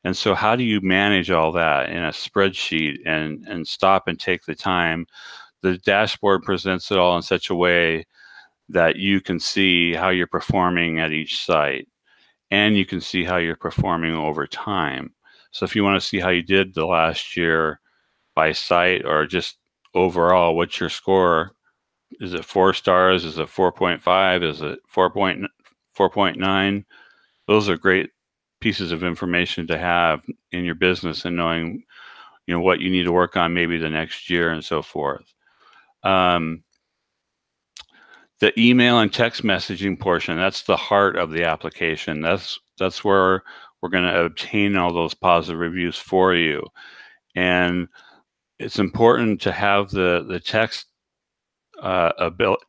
[SPEAKER 3] And so how do you manage all that in a spreadsheet and stop and take the time? The dashboard presents it all in such a way that you can see how you're performing at each site, and you can see how you're performing over time. So if you want to see how you did the last year by site, or just overall, what's your score? Is it 4 stars? Is it 4.5? Is it 4.9? Those are great pieces of information to have in your business, and knowing, what you need to work on maybe the next year and so forth. The email and text messaging portion, that's the heart of the application. That's where we're going to obtain all those positive reviews for you. And it's important to have the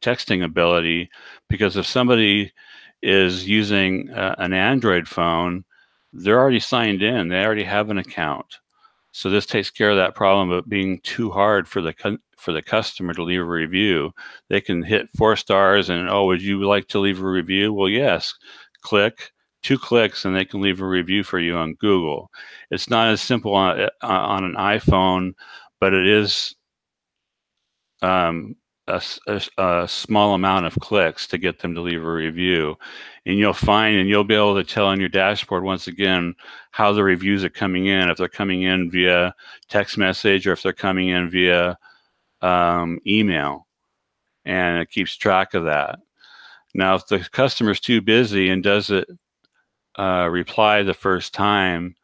[SPEAKER 3] texting ability, because if somebody is using an Android phone, they're already signed in. They already have an account. So this takes care of that problem of it being too hard for the customer to leave a review. They can hit 4 stars and, oh, would you like to leave a review? Well, yes. Click, 2 clicks, and they can leave a review for you on Google. It's not as simple on an iPhone, but it is a small amount of clicks to get them to leave a review. And you'll find, and you'll be able to tell on your dashboard, once again, how the reviews are coming in, if they're coming in via text message or if they're coming in via email. and it keeps track of that. Now, if the customer's too busy and doesn't reply the first time,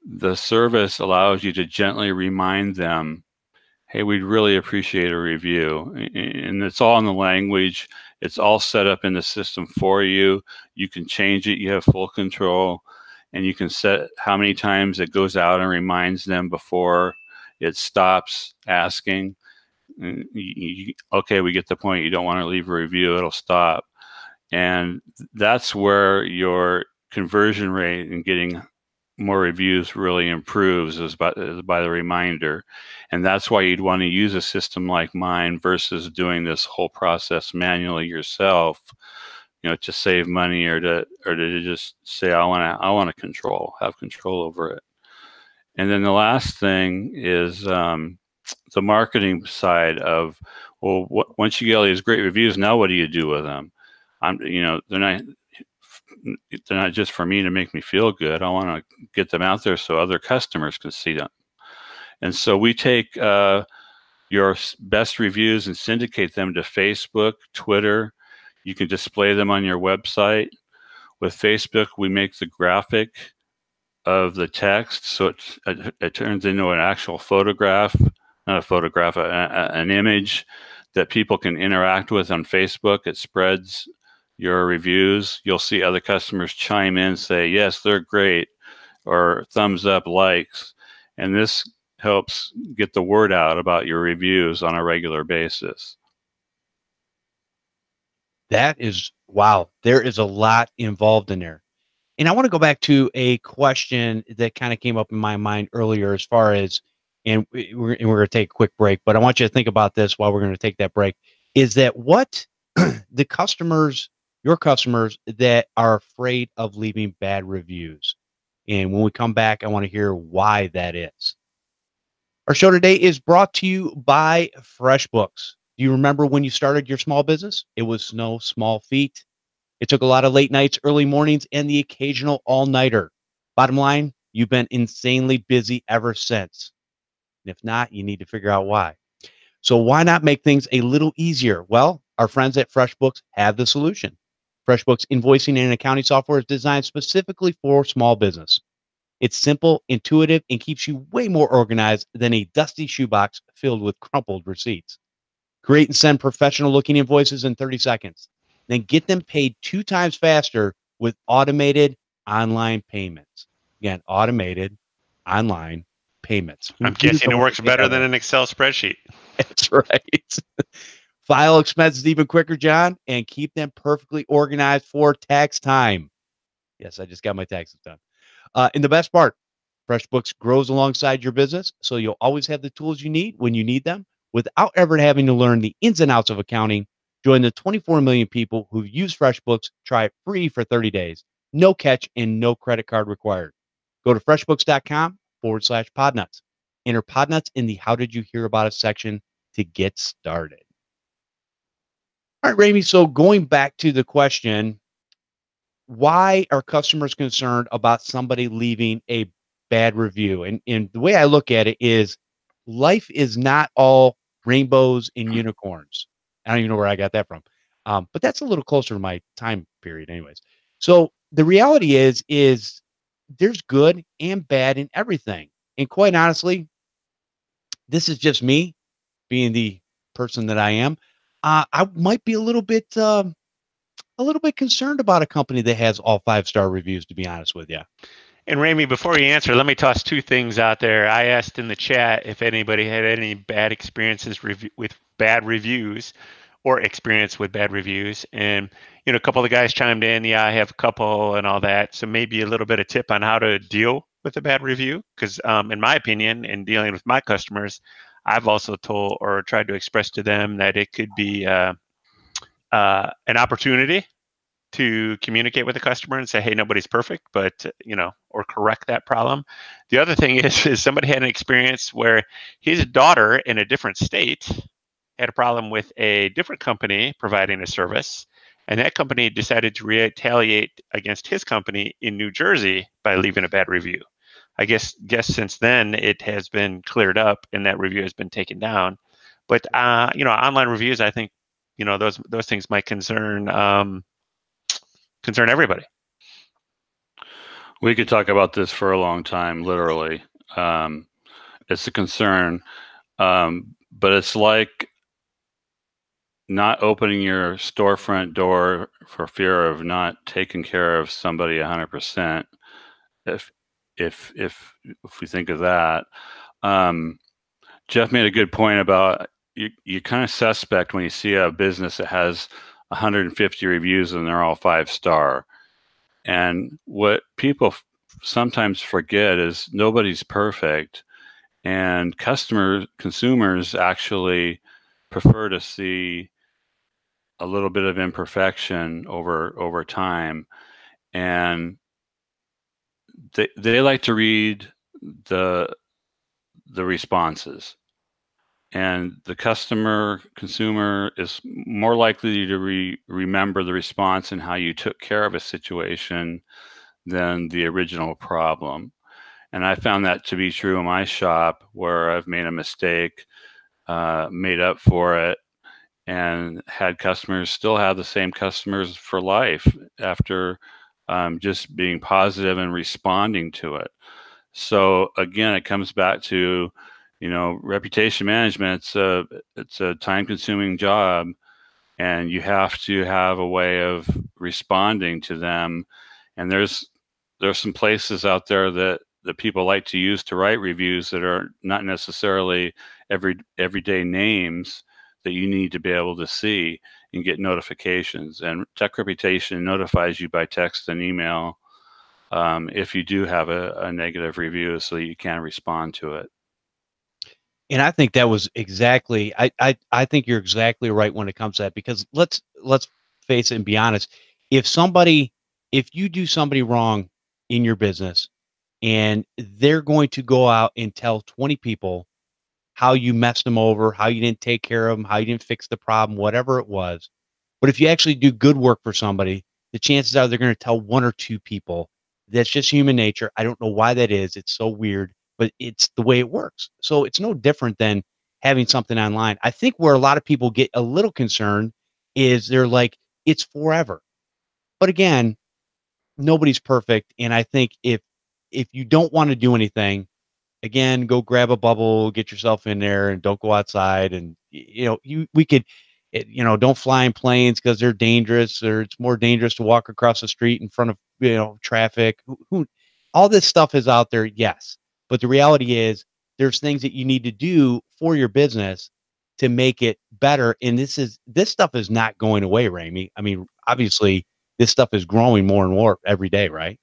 [SPEAKER 3] the service allows you to gently remind them, hey, we'd really appreciate a review. And it's all in the language. It's all set up in the system for you. You can change it. You have full control. And you can set how many times it goes out and reminds them before it stops asking. Okay, we get the point. You don't want to leave a review. It'll stop. And that's where your conversion rate and getting more reviews really improves, is by the reminder. And that's why you'd want to use a system like mine versus doing this whole process manually yourself, to save money or to just say, I want to have control over it. And then the last thing is the marketing side of, well, once you get all these great reviews, now what do you do with them? They're not just for me to make me feel good. I want to get them out there so other customers can see them. And so we take your best reviews and syndicate them to Facebook, Twitter. You can display them on your website. With Facebook, we make the graphic of the text, so it turns into an actual photograph, not a photograph, an image that people can interact with on Facebook. It spreads your reviews. You'll see other customers chime in, say, yes, they're great, or thumbs up, likes. And this helps get the word out about your reviews on a regular basis.
[SPEAKER 1] That is, wow, there is a lot involved in there. And I want to go back to a question that kind of came up in my mind earlier as far as, and we're going to take a quick break, but I want you to think about this while we're going to take that break, is that what the customers, your customers that are afraid of leaving bad reviews. And when we come back, I want to hear why that is. Our show today is brought to you by FreshBooks. Do you remember when you started your small business? It was no small feat. It took a lot of late nights, early mornings, and the occasional all-nighter. Bottom line, you've been insanely busy ever since. And if not, you need to figure out why. So why not make things a little easier? Well, our friends at FreshBooks have the solution. FreshBooks invoicing and accounting software is designed specifically for small business. It's simple, intuitive, and keeps you way more organized than a dusty shoebox filled with crumpled receipts. Create and send professional-looking invoices in 30 seconds. Then get them paid 2 times faster with automated online payments. Again, automated online payments.
[SPEAKER 2] I'm guessing it works better than an Excel spreadsheet.
[SPEAKER 1] That's right. File expenses even quicker, John, and keep them perfectly organized for tax time. Yes, I just got my taxes done. And the best part, FreshBooks grows alongside your business, so you'll always have the tools you need when you need them without ever having to learn the ins and outs of accounting. Join the 24 million people who've used FreshBooks. Try it free for 30 days. No catch and no credit card required. Go to freshbooks.com/podnuts. Enter podnuts in the How Did You Hear About Us section to get started. All right, Ramey, so going back to the question, why are customers concerned about somebody leaving a bad review? And the way I look at it is life is not all rainbows and unicorns. I don't even know where I got that from. But that's a little closer to my time period anyways. So the reality is there's good and bad in everything. And quite honestly, this is just me being the person that I am. I might be a little bit concerned about a company that has all 5-star reviews, to be honest with you.
[SPEAKER 2] And Ramey, before you answer, let me toss 2 things out there. I asked in the chat if anybody had any bad experiences with bad reviews or experience with bad reviews. And, a couple of the guys chimed in, yeah, I have a couple and all that. So maybe a little bit of tip on how to deal with a bad review. Because in my opinion, in dealing with my customers, I've also told or tried to express to them that it could be an opportunity to communicate with the customer and say, hey, nobody's perfect, but, or correct that problem. The other thing is somebody had an experience where his daughter in a different state had a problem with a different company providing a service, and that company decided to retaliate against his company in New Jersey by leaving a bad review. I guess since then it has been cleared up and that review has been taken down. But, online reviews, I think, those things might concern everybody.
[SPEAKER 3] We could talk about this for a long time, literally. It's a concern, but it's like not opening your storefront door for fear of not taking care of somebody 100%. If we think of that, Jeff made a good point about you kind of suspect when you see a business that has 150 reviews and they're all 5-star. And what people sometimes forget is nobody's perfect, and consumers actually prefer to see a little bit of imperfection over time, and they like to read the responses, and the consumer is more likely to remember the response and how you took care of a situation than the original problem. And I found that to be true in my shop, where I've made a mistake, made up for it, and had customers still have the same customers for life after just being positive and responding to it. So again, it comes back to, reputation management. It's a time-consuming job, and you have to have a way of responding to them. And there's some places out there that people like to use to write reviews that are not necessarily everyday names that you need to be able to see and get notifications. And TechReputation notifies you by text and email if you do have a negative review, so that you can respond to it.
[SPEAKER 1] And I think that was exactly, I think you're exactly right when it comes to that, because let's face it and be honest. If you do somebody wrong in your business, and they're going to go out and tell 20 people how you messed them over, how you didn't take care of them, how you didn't fix the problem, whatever it was. But if you actually do good work for somebody, the chances are they're going to tell 1 or 2 people. That's just human nature. I don't know why that is. It's so weird, but it's the way it works. So it's no different than having something online. I think where a lot of people get a little concerned is they're like, it's forever. But again, nobody's perfect. And I think if you don't want to do anything, again, go grab a bubble, get yourself in there, and don't go outside. And we could, don't fly in planes because they're dangerous, or it's more dangerous to walk across the street in front of traffic. All this stuff is out there, yes, but the reality is there's things that you need to do for your business to make it better. And this stuff is not going away, Ramey. I mean, obviously, this stuff is growing more and more every day, right?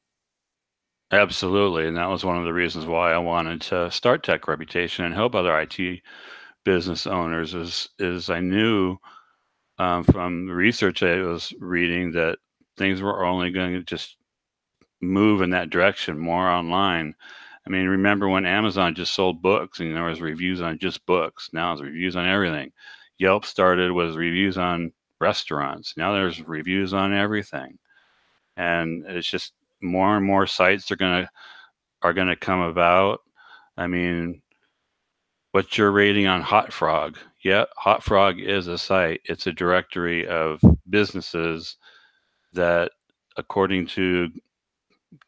[SPEAKER 3] Absolutely, and that was one of the reasons why I wanted to start TechReputation and help other IT business owners. Is I knew from the research I was reading that things were only going to just move in that direction, more online. I mean, remember when Amazon just sold books and there was reviews on just books? Now it's reviews on everything. Yelp started with reviews on restaurants. Now there's reviews on everything, and it's just more and more sites are gonna come about. I mean, what's your rating on Hot Frog? Yeah, Hot Frog is a site. It's a directory of businesses that, according to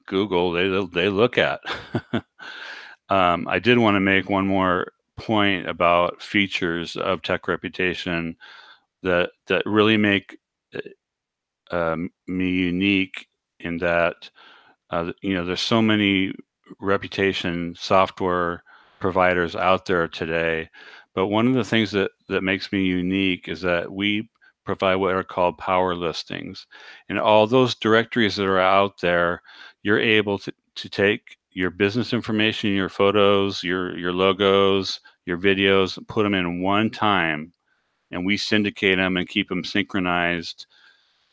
[SPEAKER 3] Google, they look at. I did want to make one more point about features of TechReputation that really make me unique, in that there's so many reputation software providers out there today, but one of the things that makes me unique is that we provide what are called power listings. And all those directories that are out there, you're able to take your business information, your photos, your logos, your videos, put them in one time, and we syndicate them and keep them synchronized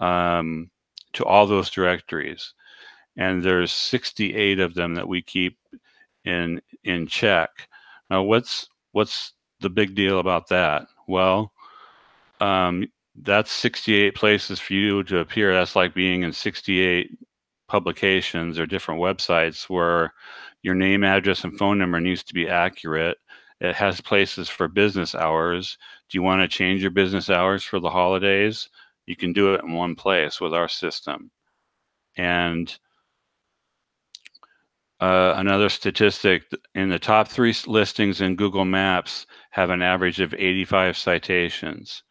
[SPEAKER 3] to all those directories. And there's 68 of them that we keep in check. Now, what's the big deal about that? Well, that's 68 places for you to appear. That's like being in 68 publications or different websites where your name, address, and phone number needs to be accurate. It has places for business hours. Do you want to change your business hours for the holidays? You can do it in one place with our system. And another statistic, in the top 3 listings in Google Maps have an average of 85 citations.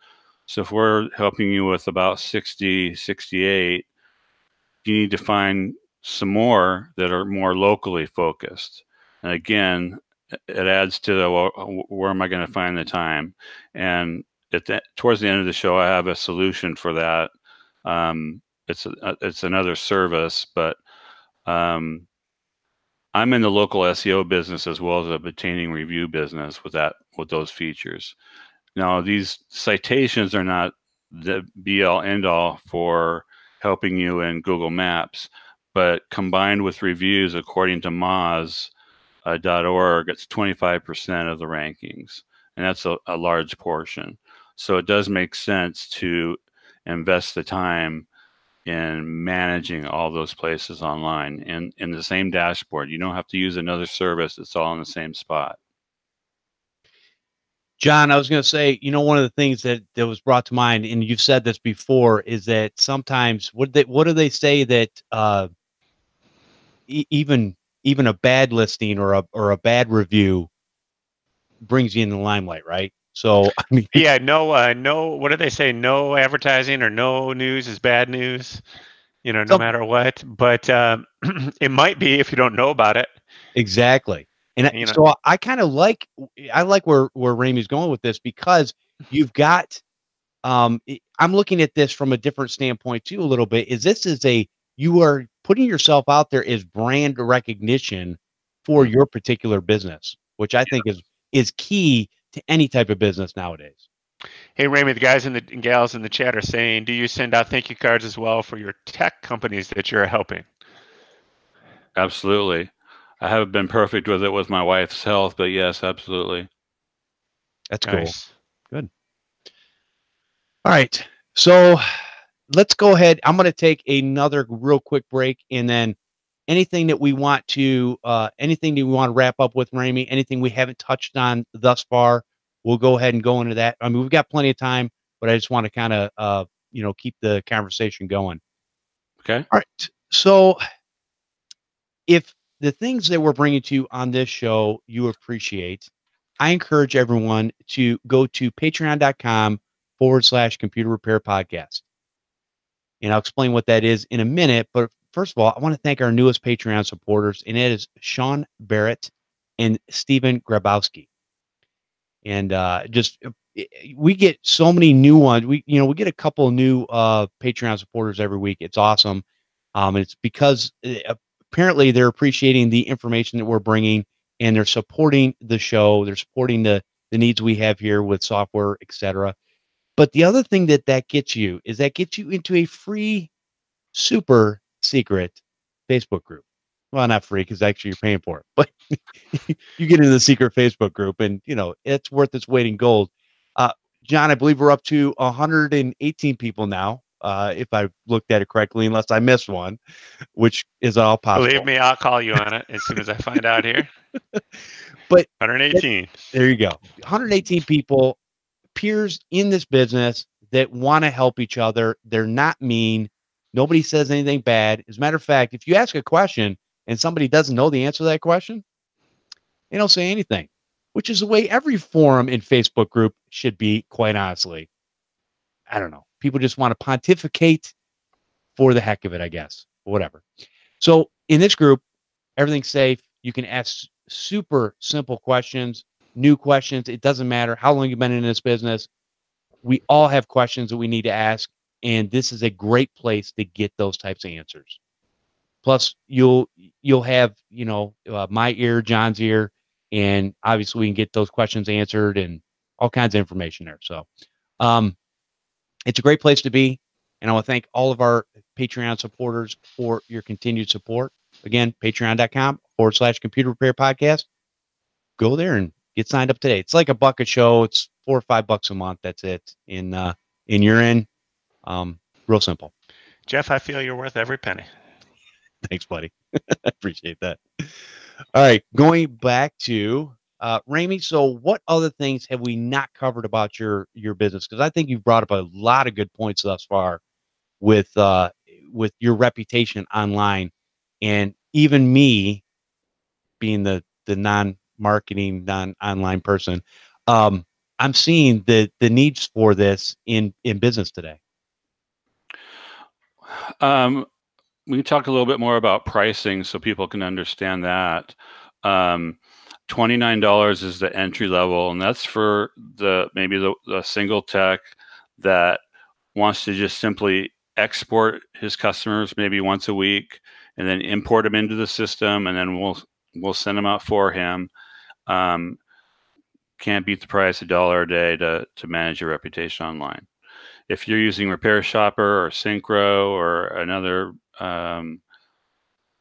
[SPEAKER 3] So if we're helping you with about 60, 68, you need to find some more that are more locally focused. And again, it adds to the, well, where am I going to find the time? And towards the end of the show, I have a solution for that. It's another service, but I'm in the local SEO business as well as a obtaining review business with those features. Now, these citations are not the be-all, end-all for helping you in Google Maps, but combined with reviews, according to Moz.org, it's 25% of the rankings, and that's a large portion. So it does make sense to invest the time in managing all those places online in the same dashboard. You don't have to use another service. It's all in the same spot.
[SPEAKER 1] John, I was going to say, one of the things that was brought to mind, and you've said this before, is that sometimes what do they say that even a bad listing or a bad review brings you in the limelight, right? So I mean,
[SPEAKER 2] yeah, no, what do they say? No advertising or no news is bad news. No matter what. But it might be if you don't know about it.
[SPEAKER 1] Exactly. And so I kind of like where Ramey's going with this, because you've got I'm looking at this from a different standpoint too, a little bit. You are putting yourself out there as brand recognition for your particular business, which I think is key to any type of business nowadays.
[SPEAKER 2] Hey, Ramey, the guys and gals in the chat are saying, do you send out thank you cards as well for your tech companies that you're helping?
[SPEAKER 3] Absolutely. I haven't been perfect with it with my wife's health, but yes, absolutely.
[SPEAKER 1] That's nice. Cool. Good. All right. So let's go ahead. I'm going to take another real quick break, and then anything that we want to wrap up with, Ramey, anything we haven't touched on thus far, we'll go ahead and go into that. I mean, we've got plenty of time, but I just want to kind of, keep the conversation going.
[SPEAKER 3] Okay.
[SPEAKER 1] All right. So if the things that we're bringing to you on this show you appreciate, I encourage everyone to go to patreon.com/computer repair podcast. And I'll explain what that is in a minute. But first of all, I want to thank our newest Patreon supporters, and it is Sean Barrett and Stephen Grabowski. And we get so many new ones. We get a couple of new Patreon supporters every week. It's awesome. And it's because apparently they're appreciating the information that we're bringing, and they're supporting the show. They're supporting the needs we have here with software, etc. But the other thing that gets you is that gets you into a free, super secret Facebook group. Well, not free, because actually you're paying for it, but you get into the secret Facebook group, and it's worth its weight in gold. John, I believe we're up to 118 people now, if I looked at it correctly, unless I missed one, which is all possible.
[SPEAKER 2] Believe me, I'll call you on it as soon as I find out here.
[SPEAKER 1] But
[SPEAKER 2] 118.
[SPEAKER 1] There you go. 118 people, peers in this business that want to help each other. They're not mean. Nobody says anything bad. As a matter of fact, if you ask a question and somebody doesn't know the answer to that question, they don't say anything, which is the way every forum and Facebook group should be, quite honestly. I don't know. People just want to pontificate for the heck of it, I guess. Whatever. So in this group, everything's safe. You can ask super simple questions, new questions. It doesn't matter how long you've been in this business. We all have questions that we need to ask, and this is a great place to get those types of answers. Plus, you'll have my ear, John's ear, and obviously we can get those questions answered and all kinds of information there. So, it's a great place to be, and I want to thank all of our Patreon supporters for your continued support. Again, patreon.com/computer repair podcast. Go there and get signed up today. It's like $1 a show. It's $4 or $5 a month. That's it. And you're in. Real simple.
[SPEAKER 2] Jeff, I feel you're worth every penny.
[SPEAKER 1] Thanks, buddy. I appreciate that. All right, going back to Ramey, so what other things have we not covered about your business? Because I think you've brought up a lot of good points thus far with your reputation online, and even me being the non-marketing, non-online person, I'm seeing the needs for this in business today.
[SPEAKER 3] We can talk a little bit more about pricing so people can understand that. $29 is the entry level, and that's for maybe the single tech that wants to just simply export his customers maybe once a week and then import them into the system, and then we'll send them out for him. Can't beat the price, $1 a day to manage your reputation online. If you're using Repair Shopper or Synchro or another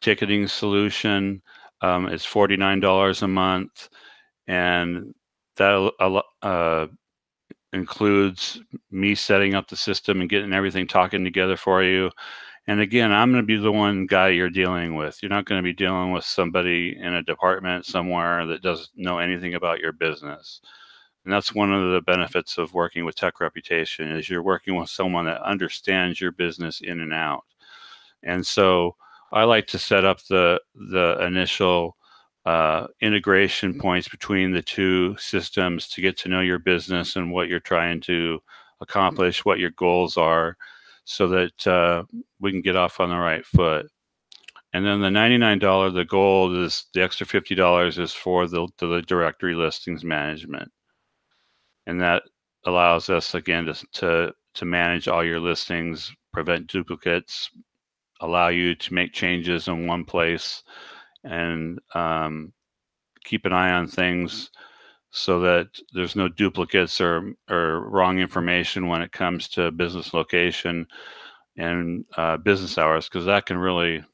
[SPEAKER 3] ticketing solution, it's $49 a month, and that includes me setting up the system and getting everything talking together for you. And again, I'm going to be the one guy you're dealing with. You're not going to be dealing with somebody in a department somewhere that doesn't know anything about your business. And that's one of the benefits of working with TechReputation is you're working with someone that understands your business in and out. And so I like to set up the initial integration points between the two systems to get to know your business and what you're trying to accomplish, what your goals are, so that we can get off on the right foot. And then the $99, the gold is the extra $50 is for the directory listings management. And that allows us, again, to manage all your listings, prevent duplicates, allow you to make changes in one place, and keep an eye on things so that there's no duplicates or wrong information when it comes to business location and business hours, because that can really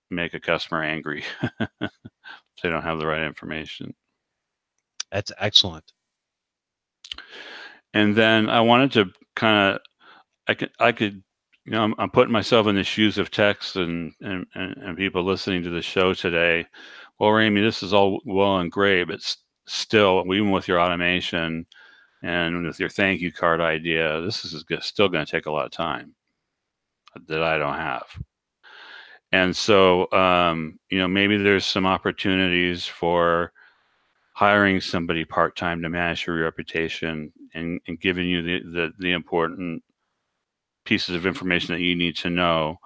[SPEAKER 3] make a customer angry if they don't have the right information.
[SPEAKER 1] That's excellent.
[SPEAKER 3] And then I wanted to kind of, I could, you know, I'm putting myself in the shoes of techs and people listening to the show today. Well, Ramey, this is all well and great, but still, even with your automation and with your thank you card idea, this is still going to take a lot of time that I don't have. And so, you know, maybe there's some opportunities for hiring somebody part-time to manage your reputation and giving you the important pieces of information that you need to know.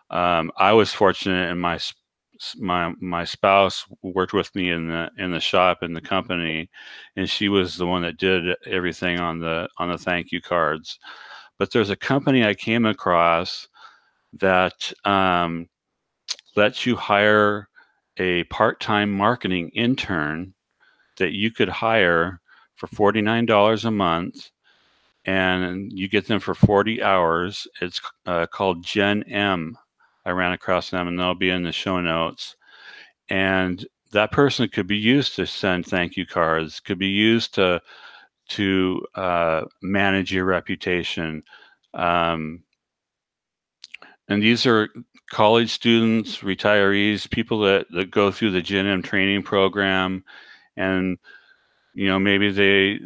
[SPEAKER 3] I was fortunate, and my spouse worked with me in the shop in the company, and she was the one that did everything on the thank you cards. But there's a company I came across that lets you hire a part-time marketing intern that you could hire for $49 a month, and you get them for 40 hours. It's called Gen M. I ran across them, and they'll be in the show notes. And that person could be used to send thank you cards, could be used to manage your reputation. And these are college students, retirees, people that go through the Gen M training program, and you know, maybe they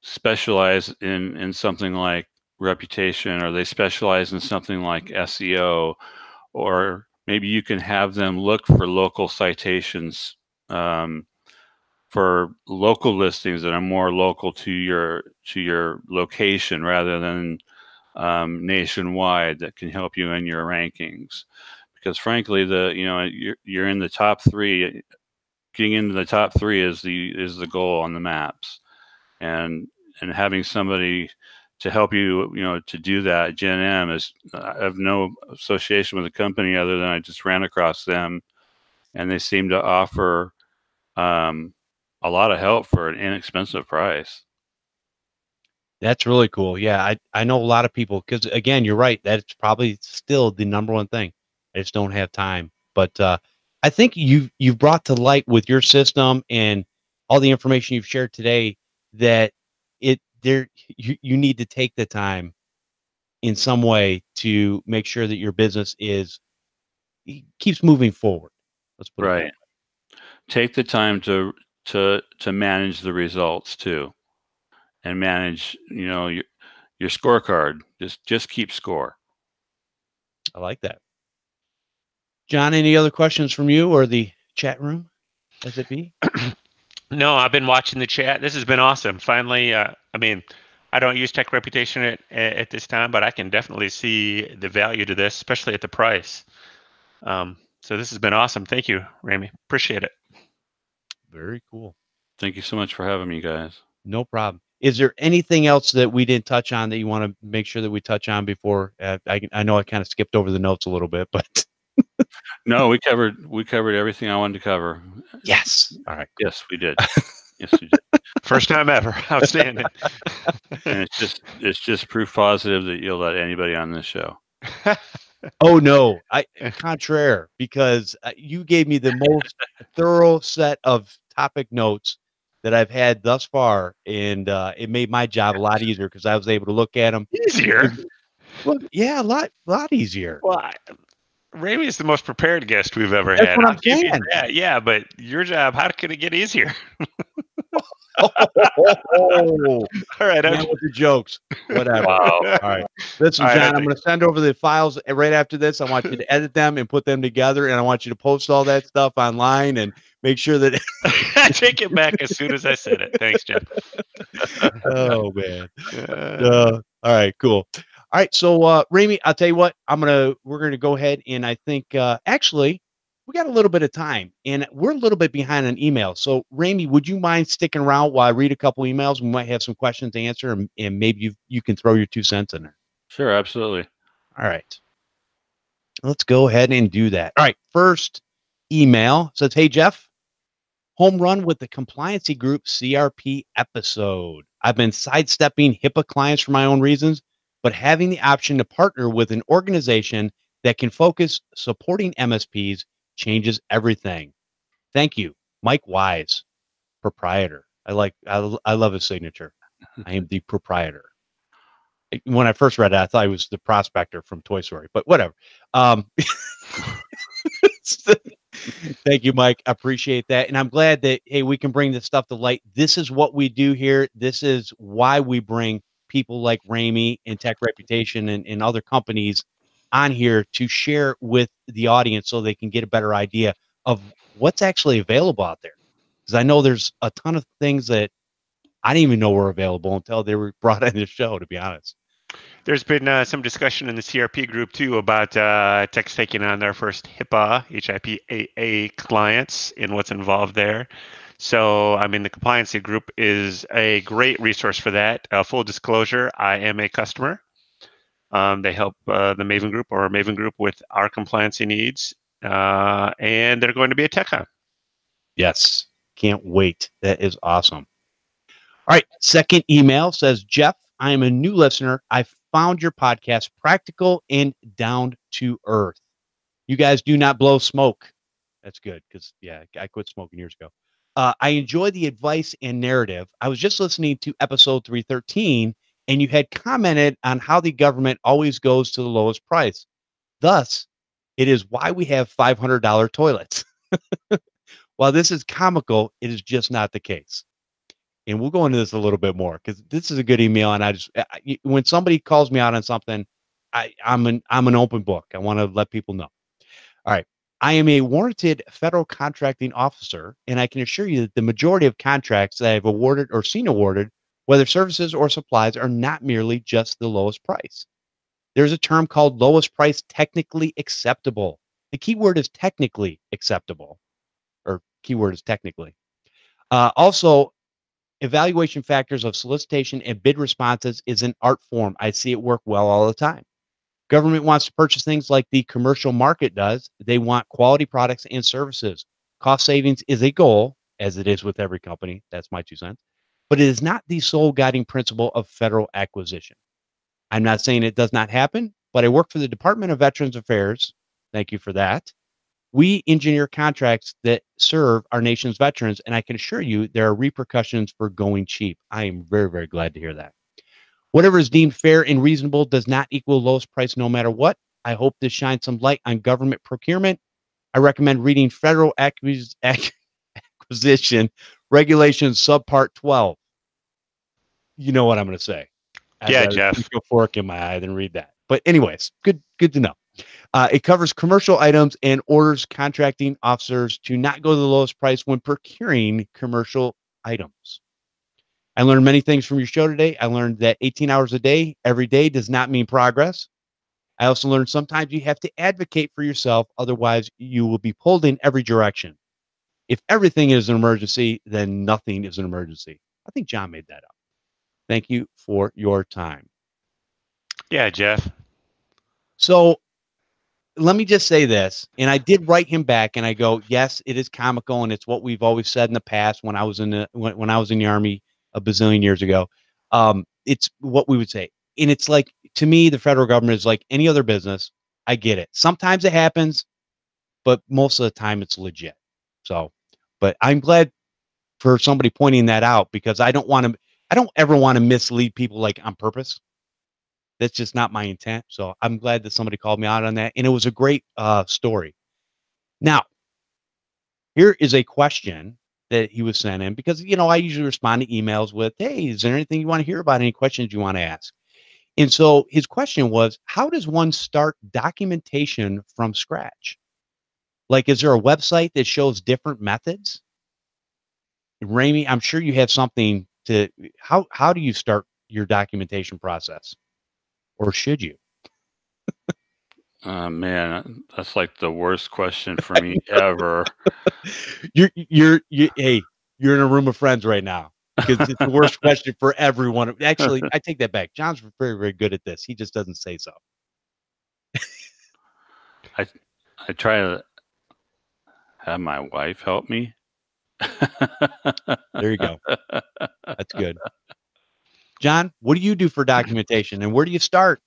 [SPEAKER 3] specialize in something like reputation, or they specialize in something like SEO, or maybe you can have them look for local citations for local listings that are more local to your location rather than nationwide, that can help you in your rankings. Because frankly, you're in the top 3. Getting into the top 3 is the goal on the maps, and having somebody to help you, you know, to do that. Gen M is, I have no association with the company other than I just ran across them, and they seem to offer a lot of help for an inexpensive price.
[SPEAKER 1] That's really cool. Yeah, I know a lot of people, because again, you're right. That's probably still the number one thing. I just don't have time. But I think you've brought to light with your system and all the information you've shared today that you need to take the time in some way to make sure that your business keeps moving forward. Let's put it that way.
[SPEAKER 3] Right. Take the time to to manage the results too, and manage your scorecard. Just keep score.
[SPEAKER 1] I like that. John, any other questions from you or the chat room as it be?
[SPEAKER 2] No, I've been watching the chat. This has been awesome. Finally, I mean, I don't use TechReputation at this time, but I can definitely see the value to this, especially at the price. So this has been awesome. Thank you, Ramey. Appreciate it.
[SPEAKER 1] Very cool.
[SPEAKER 3] Thank you so much for having me, guys.
[SPEAKER 1] No problem. Is there anything else that we didn't touch on that you want to make sure that we touch on before? I know I kind of skipped over the notes a little bit, but
[SPEAKER 3] no, we covered everything I wanted to cover.
[SPEAKER 1] Yes. All right. Cool.
[SPEAKER 3] Yes, we did. Yes, we did.
[SPEAKER 2] First time ever. Outstanding.
[SPEAKER 3] And it's just proof positive that you'll let anybody on this show.
[SPEAKER 1] Oh no, contraire, because you gave me the most thorough set of topic notes that I've had thus far, and it made my job a lot easier because I was able to look at them.
[SPEAKER 2] Easier?
[SPEAKER 1] Well, yeah, a lot easier.
[SPEAKER 2] Well, Ramey is the most prepared guest we've ever
[SPEAKER 1] That's
[SPEAKER 2] had.
[SPEAKER 1] what I'm saying.
[SPEAKER 2] Yeah, but your job, how could it get easier?
[SPEAKER 1] All
[SPEAKER 2] right,
[SPEAKER 1] I'm with the jokes. Whatever.
[SPEAKER 3] Wow.
[SPEAKER 1] All right. Listen,
[SPEAKER 2] All right,
[SPEAKER 1] John, I'm going to send over the files right after this. I want you to edit them and put them together, and I want you to post all that stuff online and make sure that
[SPEAKER 2] I take it back as soon as I said it. Thanks, Jeff.
[SPEAKER 1] Oh man. All right, cool. All right, so Ramey, I'll tell you what, we're gonna go ahead and I think actually we got a little bit of time and we're a little bit behind on email. So Ramey, would you mind sticking around while I read a couple emails? We might have some questions to answer and maybe you can throw your 2 cents in there.
[SPEAKER 3] Sure, absolutely.
[SPEAKER 1] All right. Let's go ahead and do that. All right, first email says, "Hey Jeff, home run with the compliancy group CRP episode. I've been sidestepping HIPAA clients for my own reasons, but having the option to partner with an organization that can focus supporting MSPs changes everything. Thank you, Mike Wise, proprietor." I love his signature. I am the proprietor. When I first read it, I thought he was the prospector from Toy Story, but whatever. Thank you, Mike. I appreciate that. And I'm glad that, hey, we can bring this stuff to light. This is what we do here. This is why we bring people like Ramey and TechReputation and other companies on here to share with the audience so they can get a better idea of what's actually available out there. Because I know there's a ton of things that I didn't even know were available until they were brought on the show, to be honest.
[SPEAKER 2] There's been some discussion in the CRP group too about techs taking on their first HIPAA clients and what's involved there. So, I mean, the compliancy group is a great resource for that. Full disclosure, I am a customer. They help the Maven group or Maven group with our compliancy needs, and they're going to be a TechCon.
[SPEAKER 1] Yes, can't wait. That is awesome. All right, second email says, "Jeff, I am a new listener. I found your podcast practical and down to earth. You guys do not blow smoke." That's good because, yeah, I quit smoking years ago. "I enjoy the advice and narrative. I was just listening to episode 313, and you had commented on how the government always goes to the lowest price. Thus, it is why we have $500 toilets. While this is comical, it is just not the case." And we'll go into this a little bit more because this is a good email. And when somebody calls me out on something, I'm an open book. I want to let people know. All right. "I am a warranted federal contracting officer, and I can assure you that the majority of contracts that I've awarded or seen awarded, whether services or supplies, are not merely just the lowest price. There's a term called lowest price technically acceptable. The key word is technically acceptable, or keyword is technically. Also, evaluation factors of solicitation and bid responses is an art form. I see it work well all the time. Government wants to purchase things like the commercial market does. They want quality products and services. Cost savings is a goal, as it is with every company. That's my 2 cents. But it is not the sole guiding principle of federal acquisition. I'm not saying it does not happen, but I work for the Department of Veterans Affairs. Thank you for that. We engineer contracts that serve our nation's veterans, and I can assure you there are repercussions for going cheap. I am very, very glad to hear that. Whatever is deemed fair and reasonable does not equal lowest price no matter what. I hope this shines some light on government procurement. I recommend reading Federal Acquisition Regulations subpart 12. You know what I'm going to say. I'd
[SPEAKER 2] Yeah,
[SPEAKER 1] rather
[SPEAKER 2] Jeff.
[SPEAKER 1] stick a fork in my eye than read that. But anyways, good to know. It covers commercial items and orders contracting officers to not go to the lowest price when procuring commercial items. I learned many things from your show today. I learned that 18 hours a day, every day, does not mean progress. I also learned sometimes you have to advocate for yourself. Otherwise, you will be pulled in every direction. If everything is an emergency, then nothing is an emergency. I think John made that up. Thank you for your time.
[SPEAKER 2] Yeah, Jeff.
[SPEAKER 1] So let me just say this, and I did write him back, and I go, yes, it is comical, and it's what we've always said in the past when I was in when I was in the Army a bazillion years ago. It's what we would say, and it's like, to me, the federal government is like any other business. I get it. Sometimes it happens, but most of the time it's legit. So, but I'm glad for somebody pointing that out, because I don't ever want to mislead people like on purpose. That's just not my intent. So I'm glad that somebody called me out on that. And it was a great story. Now, here is a question that he was sent in, because, I usually respond to emails with, hey, is there anything you want to hear about? Any questions you want to ask? And so his question was, how does one start documentation from scratch? Like, is there a website that shows different methods? Ramey, I'm sure you have something to, how do you start your documentation process? Or should you?
[SPEAKER 3] Man, that's like the worst question for me ever.
[SPEAKER 1] Hey, you're in a room of friends right now, because it's the worst question for everyone. Actually, I take that back. John's very, very good at this. He just doesn't say so.
[SPEAKER 3] I try to have my wife help me.
[SPEAKER 1] There you go. That's good. John, what do you do for documentation, and where do you start?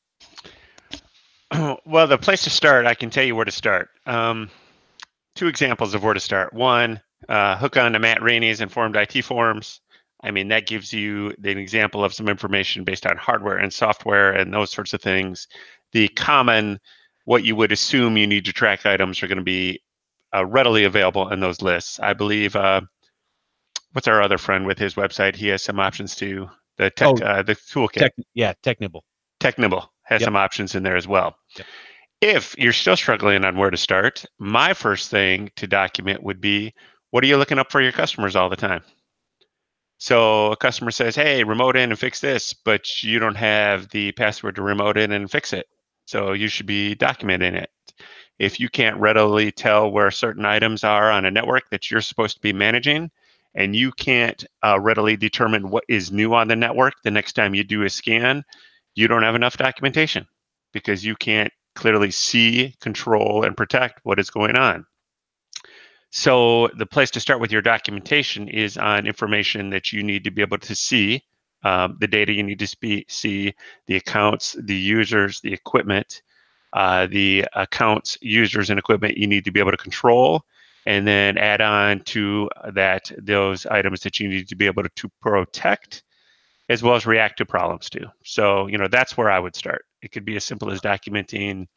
[SPEAKER 2] Well, the place to start, I can tell you where to start. Two examples of where to start. One, hook on to Matt Ramey's Informed IT Forums. I mean, that gives you an example of some information based on hardware and software and those sorts of things. The common, what you would assume you need to track items, are going to be readily available in those lists. I believe, what's our other friend with his website? He has some options too. The toolkit.
[SPEAKER 1] TechNibble.
[SPEAKER 2] TechNibble has some options in there as well.
[SPEAKER 1] Yep.
[SPEAKER 2] If you're still struggling on where to start, my first thing to document would be, what are you looking up for your customers all the time? So a customer says, hey, remote in and fix this, but you don't have the password to remote in and fix it. So you should be documenting it. If you can't readily tell where certain items are on a network that you're supposed to be managing, and you can't readily determine what is new on the network the next time you do a scan, you don't have enough documentation, because you can't clearly see, control, and protect what is going on. So the place to start with your documentation is on information that you need to be able to see, the data you need to see, the accounts, the users, the equipment, the accounts, users, and equipment you need to be able to control, and then add on to that those items that you need to be able to protect, as well as react to problems too. So, that's where I would start. It could be as simple as documenting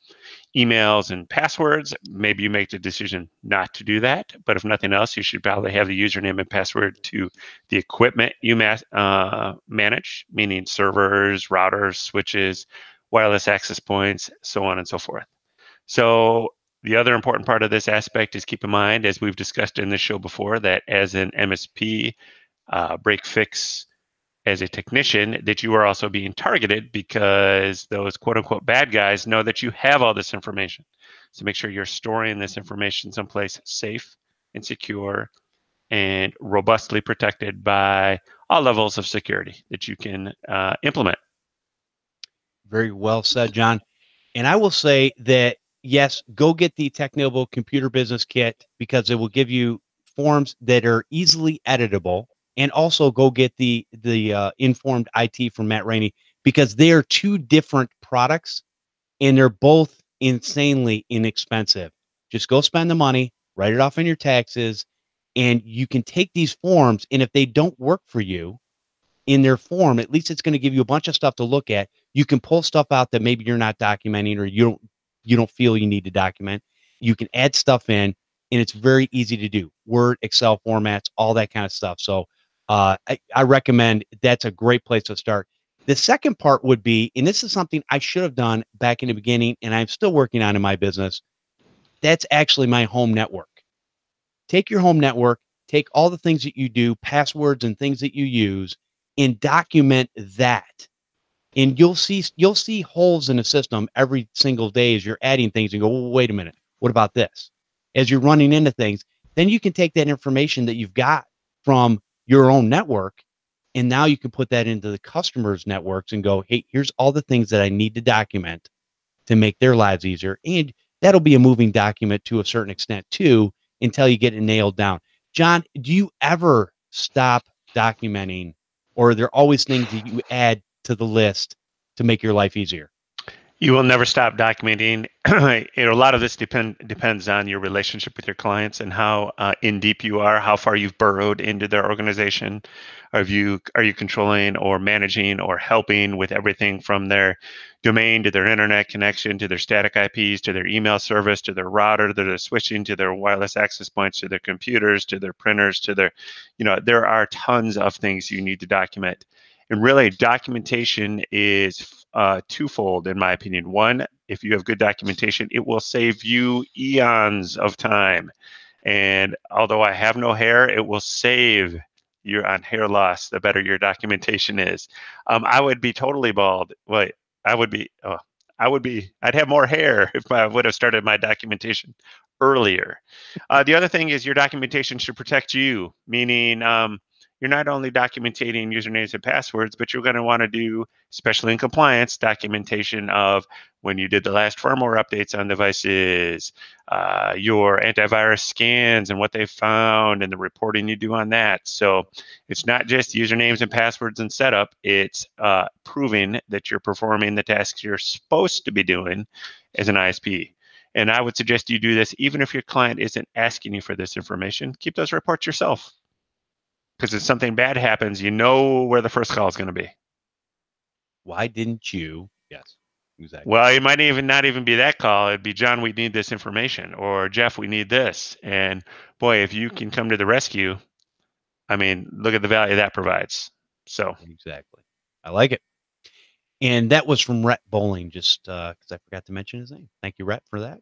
[SPEAKER 2] emails and passwords. Maybe you make the decision not to do that, but if nothing else, you should probably have the username and password to the equipment you manage, meaning servers, routers, switches, wireless access points, so on and so forth. So the other important part of this aspect is, keep in mind, as we've discussed in this show before, that as an MSP, break fix, as a technician, that you are also being targeted, because those quote unquote bad guys know that you have all this information. So make sure you're storing this information someplace safe and secure and robustly protected by all levels of security that you can implement.
[SPEAKER 1] Very well said, John. And I will say that, yes, go get the TechNibble Computer Business Kit, because it will give you forms that are easily editable. And also go get the Informed IT from Matt Ramey, because they are two different products, and they're both insanely inexpensive. Just go spend the money, write it off on your taxes, and you can take these forms, and if they don't work for you in their form, at least it's going to give you a bunch of stuff to look at. You can pull stuff out that maybe you're not documenting, or you don't feel you need to document. You can add stuff in, and it's very easy to do. Word, Excel formats, all that kind of stuff. So I recommend that's a great place to start. The second part would be, and this is something I should have done back in the beginning, and I'm still working on in my business. That's actually my home network. Take your home network, take all the things that you do, passwords and things that you use, and document that. And you'll see holes in the system every single day as you're adding things and go, well, wait a minute, what about this? As you're running into things, then you can take that information that you've got from your own network, and now you can put that into the customer's networks and go, hey, here's all the things that I need to document to make their lives easier. And that'll be a moving document to a certain extent too, until you get it nailed down. John, do you ever stop documenting, or are there always things that you add to the list to make your life easier?
[SPEAKER 2] You will never stop documenting. A lot of this depends on your relationship with your clients and how in deep you are, how far you've burrowed into their organization. Are you controlling or managing or helping with everything from their domain to their internet connection to their static IPs to their email service to their router to their switching to their wireless access points to their computers to their printers to their, there are tons of things you need to document. And really, documentation is twofold, in my opinion. One, if you have good documentation, it will save you eons of time. And although I have no hair, it will save you on hair loss the better your documentation is. I would be totally bald. Wait, I'd have more hair if I would have started my documentation earlier. The other thing is your documentation should protect you, meaning you're not only documenting usernames and passwords, but you're going to want to do, especially in compliance, documentation of when you did the last firmware updates on devices, your antivirus scans and what they found and the reporting you do on that. So it's not just usernames and passwords and setup. It's proving that you're performing the tasks you're supposed to be doing as an ISP. And I would suggest you do this even if your client isn't asking you for this information. Keep those reports yourself. Because if something bad happens, you know where the first call is going to be.
[SPEAKER 1] Why didn't you? Yes, exactly.
[SPEAKER 2] Well, it might not even be that call. It'd be, John, we need this information, or Jeff, we need this. And boy, if you can come to the rescue, I mean, look at the value that provides. So
[SPEAKER 1] exactly, I like it. And that was from Rhett Bowling, just because I forgot to mention his name. Thank you, Rhett, for that.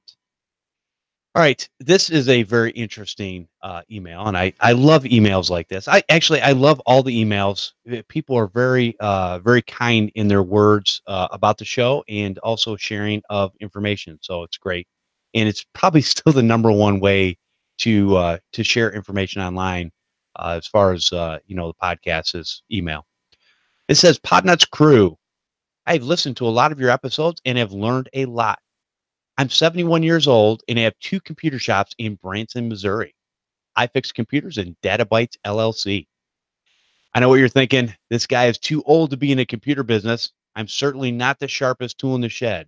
[SPEAKER 1] All right, this is a very interesting email, and I love emails like this. I love all the emails. People are very very kind in their words about the show and also sharing of information. So it's great, and it's probably still the number one way to share information online as far as the podcast is email. It says, Podnuts crew, I've listened to a lot of your episodes and have learned a lot. I'm 71 years old and I have 2 computer shops in Branson, Missouri. I fix computers in Databytes LLC. I know what you're thinking. This guy is too old to be in a computer business. I'm certainly not the sharpest tool in the shed.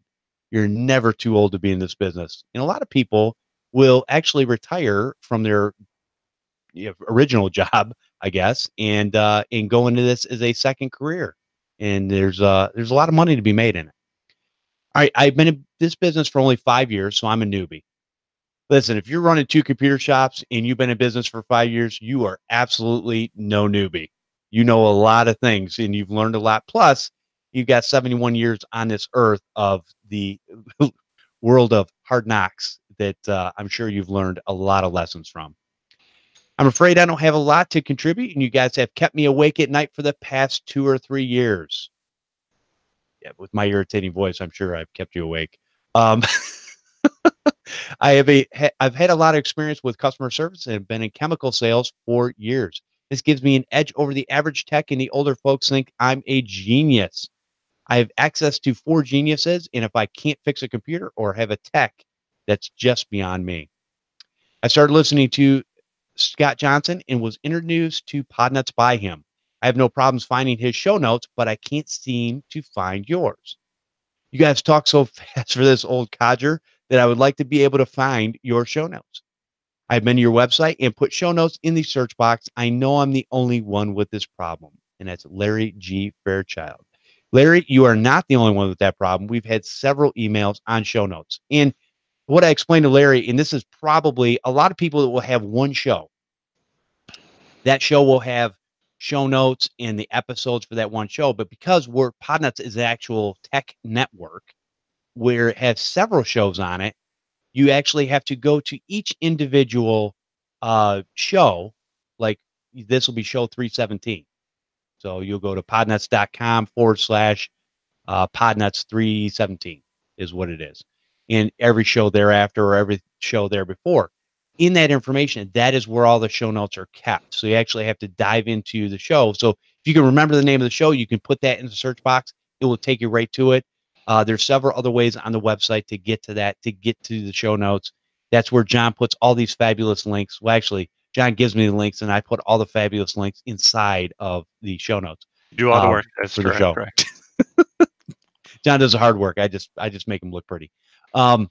[SPEAKER 1] You're never too old to be in this business. And a lot of people will actually retire from their original job, I guess, and go into this as a second career. And there's a lot of money to be made in it. All right, I've been in this business for only 5 years, so I'm a newbie. Listen, if you're running 2 computer shops and you've been in business for 5 years, you are absolutely no newbie. You know a lot of things and you've learned a lot. Plus, you've got 71 years on this earth of the world of hard knocks that I'm sure you've learned a lot of lessons from. I'm afraid I don't have a lot to contribute, and you guys have kept me awake at night for the past 2 or 3 years. Yeah, with my irritating voice, I'm sure I've kept you awake. I've had a lot of experience with customer service and have been in chemical sales for years. This gives me an edge over the average tech, and the older folks think I'm a genius. I have access to 4 geniuses, and if I can't fix a computer or have a tech, that's just beyond me. I started listening to Scott Johnson and was introduced to Podnuts by him. I have no problems finding his show notes, but I can't seem to find yours. You guys talk so fast for this old codger that I would like to be able to find your show notes. I've been to your website and put show notes in the search box. I know I'm the only one with this problem, and that's Larry G. Fairchild. Larry, you are not the only one with that problem. We've had several emails on show notes. And what I explained to Larry, and this is probably a lot of people that will have one show. That show will have show notes and the episodes for that one show. But because Podnuts is the actual tech network where it has several shows on it, you actually have to go to each individual show. Like this will be show 317. So you'll go to podnuts.com/podnuts 317 is what it is. And every show thereafter or every show there before. In that information, that is where all the show notes are kept. So you actually have to dive into the show. So if you can remember the name of the show, you can put that in the search box. It will take you right to it. There's several other ways on the website to get to that, to get to the show notes. That's where John puts all these fabulous links. Well, actually, John gives me the links, and I put all the fabulous links inside of the show notes.
[SPEAKER 2] Do all the work. That's
[SPEAKER 1] for
[SPEAKER 2] correct,
[SPEAKER 1] the show.
[SPEAKER 2] correct.
[SPEAKER 1] John does the hard work. I just make him look pretty. So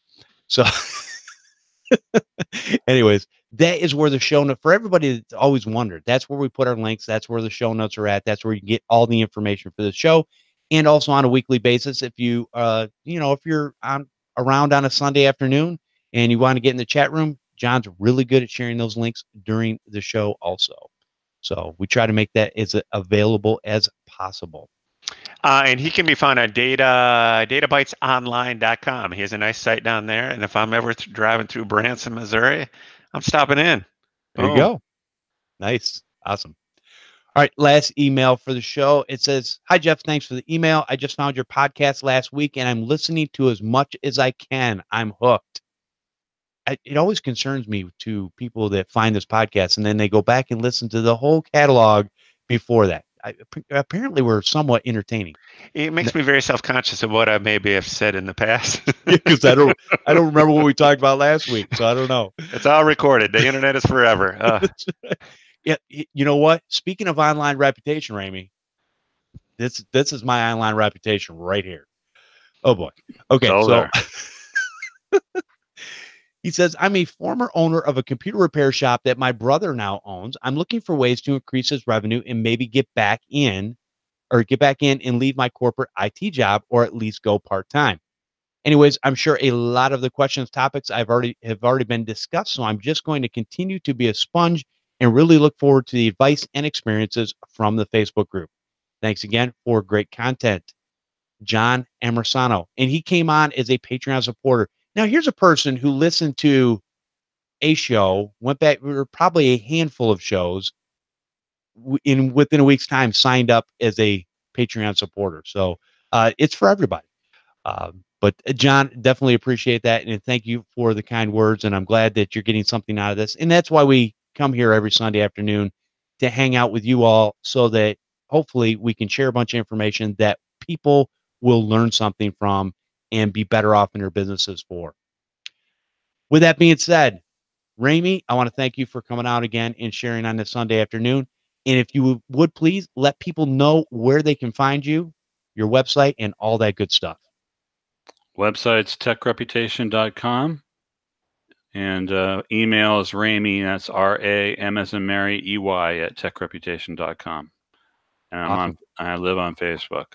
[SPEAKER 1] anyways, that is where the show note for everybody that's always wondered. That's where we put our links. That's where the show notes are at. That's where you get all the information for the show. And also on a weekly basis, if you if you're around on a Sunday afternoon and you want to get in the chat room, John's really good at sharing those links during the show also. So we try to make that as available as possible.
[SPEAKER 2] And he can be found at databytesonline.com. He has a nice site down there. And if I'm ever driving through Branson, Missouri, I'm stopping in.
[SPEAKER 1] There you go. Nice. Awesome. All right. Last email for the show. It says, "Hi, Jeff. Thanks for the email. I just found your podcast last week and I'm listening to as much as I can. I'm hooked." It always concerns me to people that find this podcast and then they go back and listen to the whole catalog before that. Apparently we're somewhat entertaining.
[SPEAKER 2] It makes me very self-conscious of what I maybe have said in the past.
[SPEAKER 1] Because I don't remember what we talked about last week, so I don't know.
[SPEAKER 2] It's all recorded. The internet is forever.
[SPEAKER 1] Yeah, you know what? Speaking of online reputation, Ramey, this is my online reputation right here. Oh boy. Okay, so he says, "I'm a former owner of a computer repair shop that my brother now owns. I'm looking for ways to increase his revenue and maybe get back in and leave my corporate IT job or at least go part-time. Anyways, I'm sure a lot of the questions, topics have already been discussed, so I'm just going to continue to be a sponge and really look forward to the advice and experiences from the Facebook group. Thanks again for great content, John Emersano." And he came on as a Patreon supporter. Now, here's a person who listened to a show, went back, probably a handful of shows, within a week's time, signed up as a Patreon supporter. So it's for everybody. But John, definitely appreciate that. And thank you for the kind words. And I'm glad that you're getting something out of this. And that's why we come here every Sunday afternoon to hang out with you all so that hopefully we can share a bunch of information that people will learn something from and be better off in their businesses for. With that being said, Ramey, I want to thank you for coming out again and sharing on this Sunday afternoon. And if you would please let people know where they can find you, your website, and all that good stuff.
[SPEAKER 3] Website's TechReputation.com. And email is Ramey, that's R-A-M as in Mary, E-Y at TechReputation.com. And
[SPEAKER 1] Awesome.
[SPEAKER 3] I live on Facebook.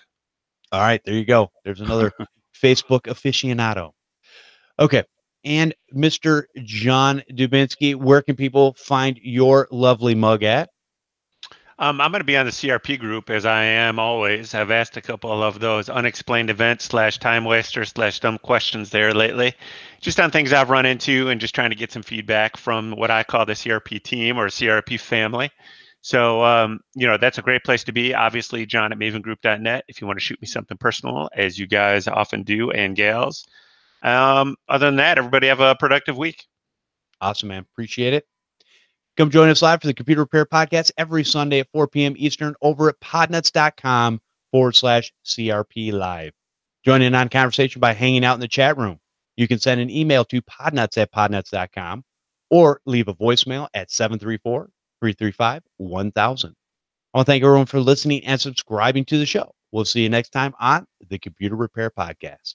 [SPEAKER 1] All right, there you go. There's another Facebook aficionado. Okay. And Mr. John Dubinsky, where can people find your lovely mug at?
[SPEAKER 2] I'm going to be on the CRP group, as I am always. I've asked a couple of those unexplained events / time wasters / dumb questions there lately, just on things I've run into and just trying to get some feedback from what I call the CRP team or CRP family. So, that's a great place to be. Obviously, John at mavengroup.net, if you want to shoot me something personal, as you guys often do, and gals. Other than that, everybody have a productive week.
[SPEAKER 1] Awesome, man. Appreciate it. Come join us live for the Computer Repair Podcast every Sunday at 4 p.m. Eastern over at podnuts.com/CRP Live. Join in on conversation by hanging out in the chat room. You can send an email to podnuts@podnuts.com or leave a voicemail at 734-335-1000. I want to thank everyone for listening and subscribing to the show. We'll see you next time on the Computer Repair Podcast.